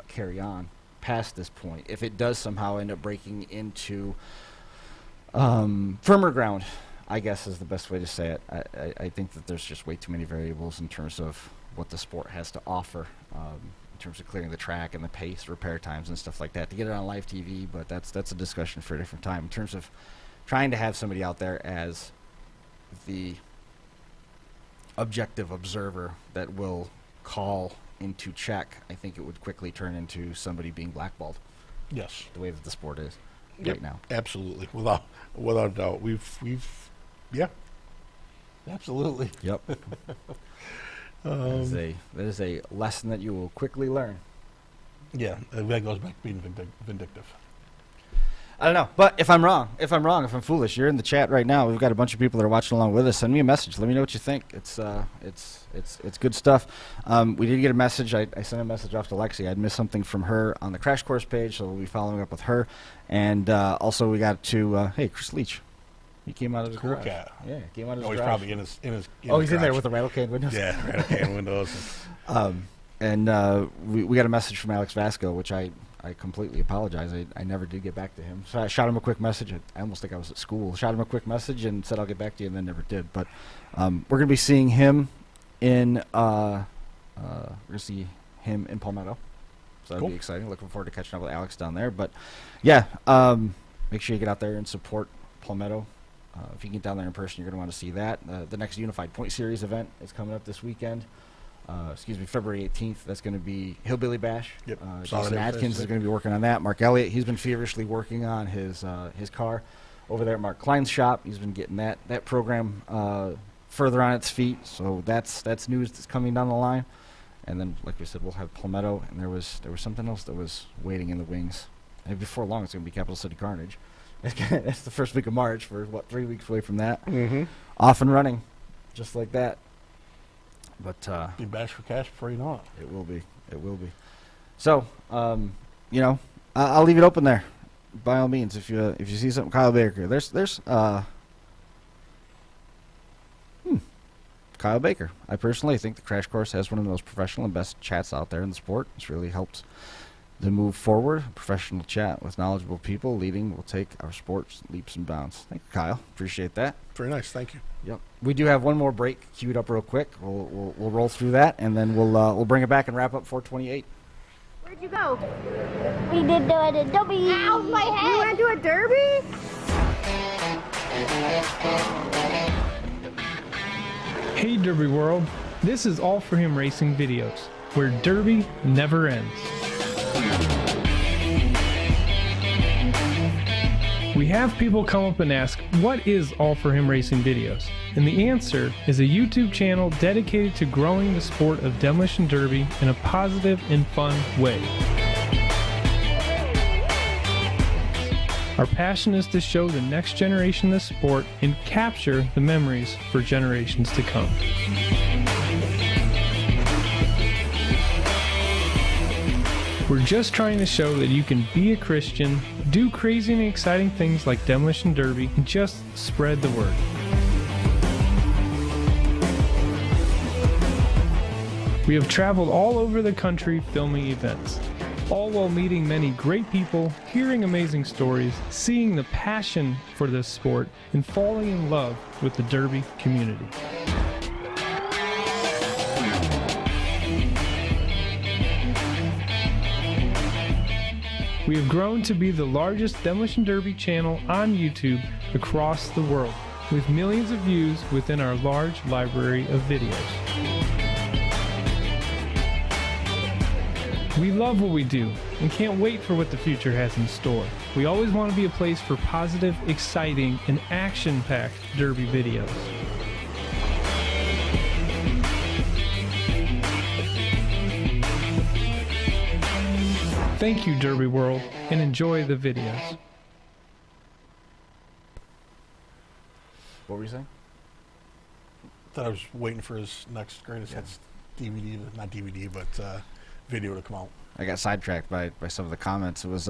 carry on past this point. If it does somehow end up breaking into firmer ground, I guess is the best way to say it. I think that there's just way too many variables in terms of what the sport has to offer in terms of clearing the track and the pace, repair times, and stuff like that to get it on live TV. But that's a discussion for a different time. In terms of trying to have somebody out there as the objective observer that will call into check, I think it would quickly turn into somebody being blackballed. Yes. The way that the sport is Yep. right now. Absolutely. Without a doubt. Yeah. Absolutely. Yep. That is a lesson that you will quickly learn. Yeah. That goes back to being vindictive. I don't know, but if I'm wrong, if I'm foolish, you're in the chat right now. We've got a bunch of people that are watching along with us. Send me a message. Let me know what you think. It's good stuff. We did get a message. I sent a message off to Lexi. I'd missed something from her on the Crash Course page, so we'll be following up with her. And also we got to hey, Chris Leach. He came out of his Cool garage. cat. Yeah, came out of his Oh, he's garage. probably in his Oh, he's in there garage. with the rattle can windows. Yeah, rattle can windows. And we got a message from Alex Vasco, which I completely apologize. I never did get back to him. So I shot him a quick message. I almost think I was at school. Shot him a quick message and said I'll get back to you, and then never did. But we're going to be seeing him in we're going to see him in Palmetto. So that'll Cool. be exciting. Looking forward to catching up with Alex down there. But yeah, make sure you get out there and support Palmetto. If you can get down there in person, you're going to want to see that. The next Unified Point Series event is coming up this weekend. February 18th. That's going to be Hillbilly Bash. Yep. Jason Atkins is going to be working on that. Mark Elliott, he's been feverishly working on his car over there at Mark Klein's shop. He's been getting that program further on its feet. So that's news that's coming down the line. And then, like we said, we'll have Palmetto, and there was something else that was waiting in the wings. And before long, it's going to be Capital City Carnage. That's the first week of March. We're 3 weeks away from that. Mm-hmm. Off and running, just like that. But Be bash for cash before you know it. it will be. It will be. So, I'll leave it open there. By all means, if you see something, Kyle Baker. There's Kyle Baker. I personally think the Crash Course has one of the most professional and best chats out there in the sport. It's really helped to move forward. Professional chat with knowledgeable people leading will take our sports leaps and bounds. Thank you, Kyle. Appreciate that. Very nice. Thank you. Yep. We do have one more break queued up real quick. We'll roll through that, and then we'll bring it back and wrap up 428. Where'd you go? We did do a derby. Ow, my head! You want to do a derby? Hey Derby World, this is All For Him Racing Videos, where Derby never ends. We have people come up and ask, what is All For Him Racing Videos? And the answer is a YouTube channel dedicated to growing the sport of demolition derby in a positive and fun way. Our passion is to show the next generation the sport and capture the memories for generations to come. We're just trying to show that you can be a Christian, do crazy and exciting things like demolition derby, and just spread the word. We have traveled all over the country filming events, all while meeting many great people, hearing amazing stories, seeing the passion for this sport, and falling in love with the derby community. We have grown to be the largest demolition derby channel on YouTube across the world, with millions of views within our large library of videos. We love what we do and can't wait for what the future has in store. We always want to be a place for positive, exciting, and action-packed derby videos. Thank you, Derby World, and enjoy the videos. What were you saying? Thought I was waiting for his next greatest hits DVD, not DVD, but video to come out. I got sidetracked by some of the comments. It was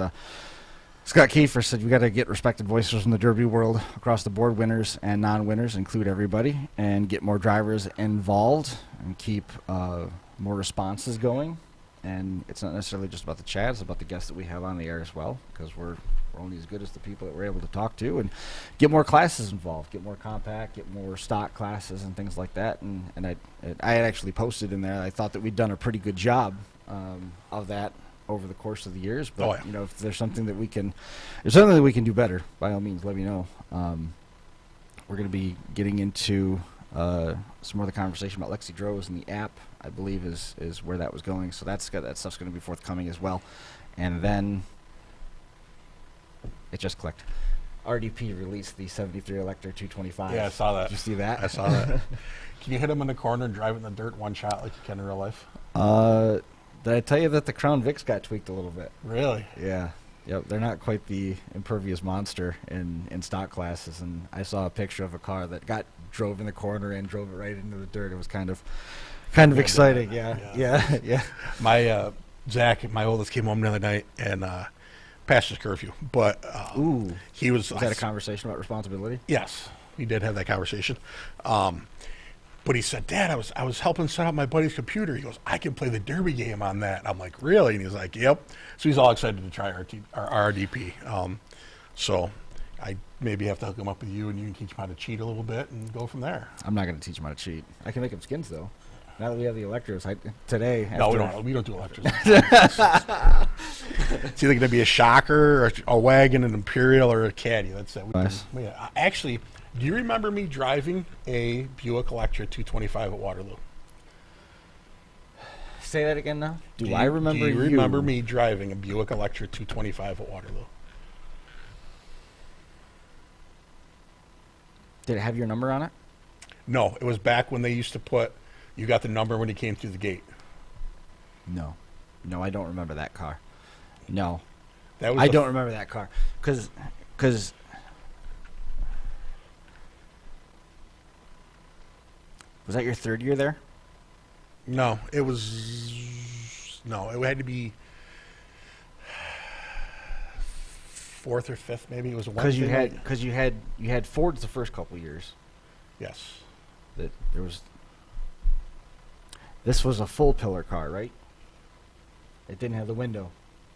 Scott Kiefer said we got to get respected voices from the Derby world across the board, winners and non-winners, include everybody, and get more drivers involved and keep more responses going. And it's not necessarily just about the chat; it's about the guests that we have on the air as well, because we're we're only as good as the people that we're able to talk to, and get more classes involved, get more compact, get more stock classes and things like that. And I had actually posted in there, I thought that we'd done a pretty good job of that over the course of the years. But you know, if there's something that we can do better, by all means, let me know. We're going to be getting into some more of the conversation about Lexi Droz and the app, I believe, is where that was going. So that stuff's going to be forthcoming as well. And then it just clicked. RDP released the 73 Electra 225. Yeah, I saw that. Did you see that? I saw that. Can you hit him in the corner and drive it in the dirt one shot like you can in real life? Did I tell you that the Crown Vics got tweaked a little bit? Really? Yeah. Yep, they're not quite the impervious monster in stock classes, and I saw a picture of a car that drove in the corner and drove it right into the dirt. It was kind of exciting. Yeah. My Zach, my oldest, came home the other night and passed his curfew, but he was that a conversation about responsibility? Yes, we did have that conversation. But he said, Dad, I was helping set up my buddy's computer. He goes, I can play the Derby game on that. I'm like, really? And he's like, yep. So he's all excited to try our RDP. So I maybe have to hook him up with you, and you can teach him how to cheat a little bit and go from there. I'm not going to teach him how to cheat. I can make him skins, though. Now that we have the Electros, today... No, we don't do Electros. It's either going to be a Shocker, or a Wagon, an Imperial, or a Caddy. That's it. Nice. Actually, do you remember me driving a Buick Electra 225 at Waterloo? Say that again now? Do I remember you? Do you remember me driving a Buick Electra 225 at Waterloo? Did it have your number on it? No, it was back when they used to put, you got the number when you came through the gate. No, I don't remember that car. No, I don't remember that car because was that your third year there? No, it had to be fourth or fifth, maybe. It was a Wednesday. Because you had Fords the first couple years. Yes. This was a full pillar car, right? It didn't have the window.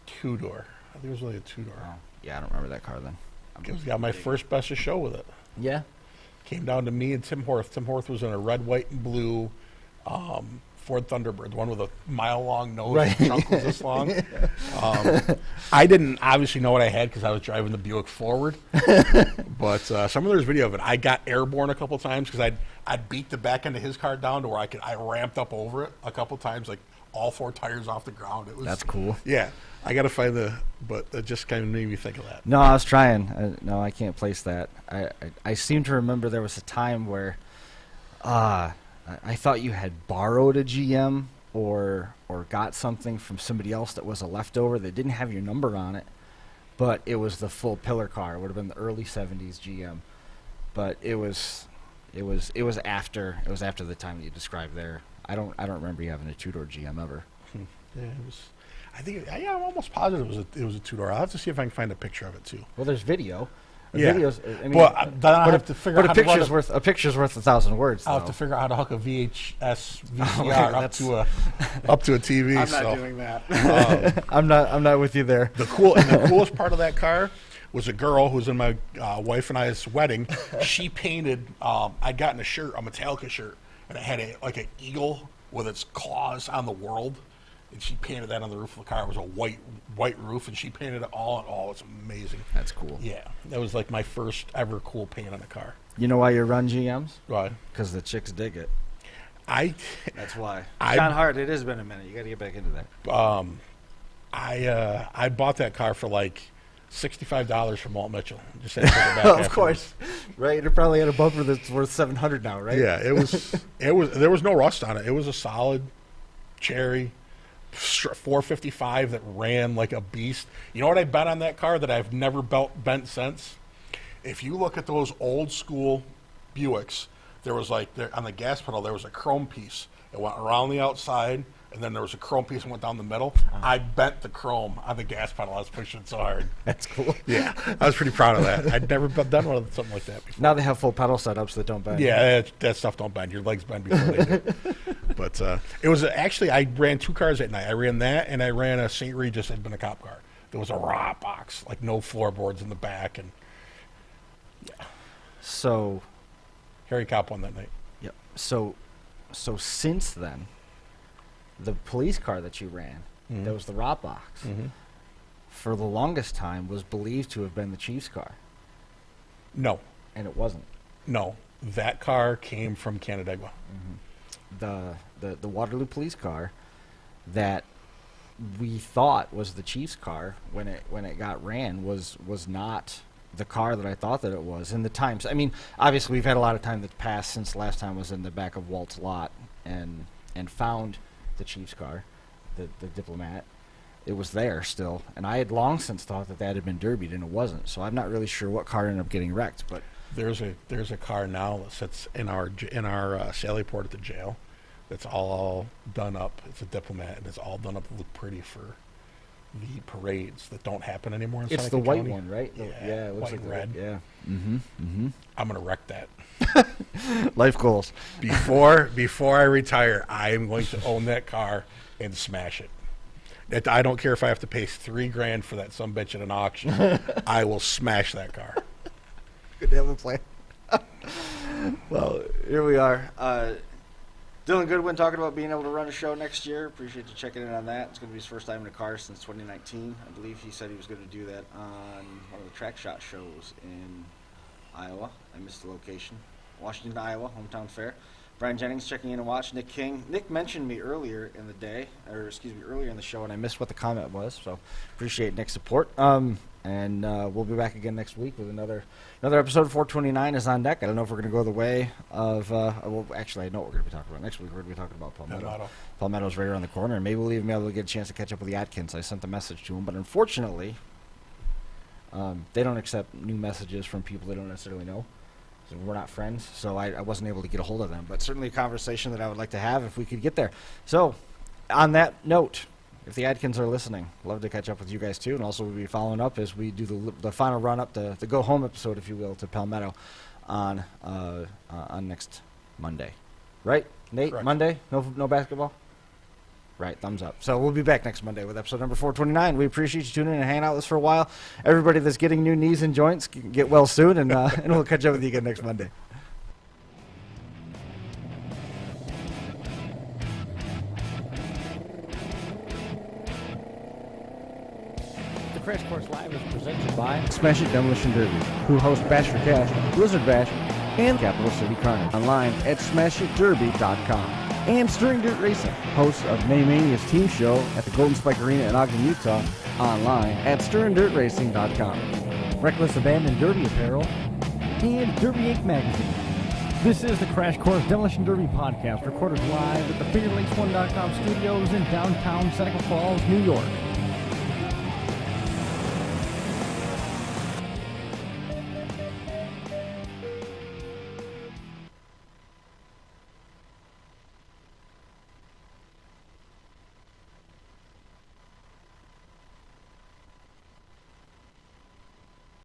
Two-door. I think it was really a two-door. Oh, yeah, I don't remember that car then. Got my first best of show with it. Yeah. Came down to me and Tim Horth. Tim Horth was in a red, white, and blue Ford Thunderbird, the one with a mile-long nose. Right. The trunk was this long. I didn't obviously know what I had because I was driving the Buick forward. But there's video of it. I got airborne a couple times because I'd beat the back end of his car down to where I ramped up over it a couple times, like all four tires off the ground. That's cool. Yeah. I got to find but it just kind of made me think of that. No, I was trying. No, I can't place that. I seem to remember there was a time where I thought you had borrowed a GM or got something from somebody else that was a leftover that didn't have your number on it, but it was the full pillar car. It would have been the early 70s GM, but it was after the time that you described there. I don't remember you having a two-door GM ever. Yeah, it was. I'm almost positive it was a two-door. I'll have to see if I can find a picture of it too. Well, there's video. Yeah. Videos. I mean, then I have to figure out how to run a picture's worth 1,000 words. I'll have to figure out how to hook a VHS VCR up to a TV. I'm not doing that. I'm not with you there. The coolest part of that car was a girl who was in my wife and I's wedding. She painted. I'd gotten a Metallica shirt, and it had an eagle with its claws on the world. And she painted that on the roof of the car. It was a white roof, and she painted it all in all. It's amazing. That's cool. Yeah, that was like my first ever cool paint on a car. You know why you run GMs? Why? Because the chicks dig it. That's why. John Hart, it has been a minute. You got to get back into that. I bought that car for like $65 from Walt Mitchell. Just had to take it back of course, right? It probably had a bumper that's worth $700 now, right? Yeah, it was. There was no rust on it. It was a solid cherry 455 that ran like a beast. You know what I bet on that car that I've never bent since? If you look at those old school Buicks, there was on the gas pedal there was a chrome piece. It went around the outside, and then there was a chrome piece that went down the middle. I bent the chrome on the gas pedal. I was pushing it so hard. That's cool. Yeah, I was pretty proud of that. I'd never done something like that before. Now they have full pedal setups that don't bend. Yeah, that stuff don't bend. Your legs bend before they do. But it was actually, I ran two cars that night. I ran that, and I ran a St. Regis that had been a cop car. There was a raw box, like no floorboards in the back, and So, Harry Kopp won that night. yeah. So since then, the police car that you ran, that was the raw box, for the longest time was believed to have been the Chiefs car, No, and it wasn't. no, that car came from Canandaigua. The Waterloo police car that we thought was the Chiefs car when it got ran was not the car that I thought that it was. In the times, I mean, obviously we've had a lot of time that's passed since last time I was in the back of Walt's lot and found the Chiefs car, the Diplomat. It was there still, and I had long since thought that had been derbied, and it wasn't. So I'm not really sure what car ended up getting wrecked, but There's a car now that sits in our Sally Port at the jail. That's all done up. It's a Diplomat, and it's all done up to look pretty for the parades that don't happen anymore in it's the Seneca white County. one, right? Yeah, it looks white like and red. Yeah. I'm gonna wreck that. Life goals. Before I retire, I am going to own that car and smash it. I don't care if I have to pay $3,000 for that sumbitch at an auction. I will smash that car. Good to have a plan. Well, here we are. Dylan Goodwin talking about being able to run a show next year. Appreciate you checking in on that. It's going to be his first time in a car since 2019. I believe he said he was going to do that on one of the track shot shows in Iowa. I missed the location. Washington, Iowa, hometown fair. Brian Jennings checking in and watching. Nick King. Nick mentioned me earlier in the day, earlier in the show, and I missed what the comment was. So appreciate Nick's support. And we'll be back again next week with another episode. 429 is on deck. I don't know if we're going to go the way of. Well, actually, I know what we're going to be talking about next week. We're going to be talking about Palmetto. Palmetto's right around the corner, and maybe we'll even be able to get a chance to catch up with the Atkins. I sent the message to him, but unfortunately, they don't accept new messages from people they don't necessarily know. So we're not friends, so I wasn't able to get a hold of them. But certainly a conversation that I would like to have if we could get there. So, on that note, if the Adkins are listening, love to catch up with you guys too, and also we'll be following up as we do the final run up, the go home episode, if you will, to Palmetto on next Monday, right? Nate, Correct. Monday, no basketball. Right, thumbs up. So we'll be back next Monday with episode number 429. We appreciate you tuning in and hanging out with us for a while. Everybody that's getting new knees and joints, get well soon, and we'll catch up with you again next Monday. The Crash Course Live is presented by Smash It Demolition Derby, who host Bash for Cash, Blizzard Bash, and Capital City Carnage. Online at smashitderby.com. And Stirring Dirt Racing, hosts of Maymania's team show at the Golden Spike Arena in Ogden, Utah. Online at stirringdirtracing.com. Reckless Abandon Derby Apparel, and Derby Inc. Magazine. This is the Crash Course Demolition Derby podcast, recorded live at the FingerLakes1.com studios in downtown Seneca Falls, New York.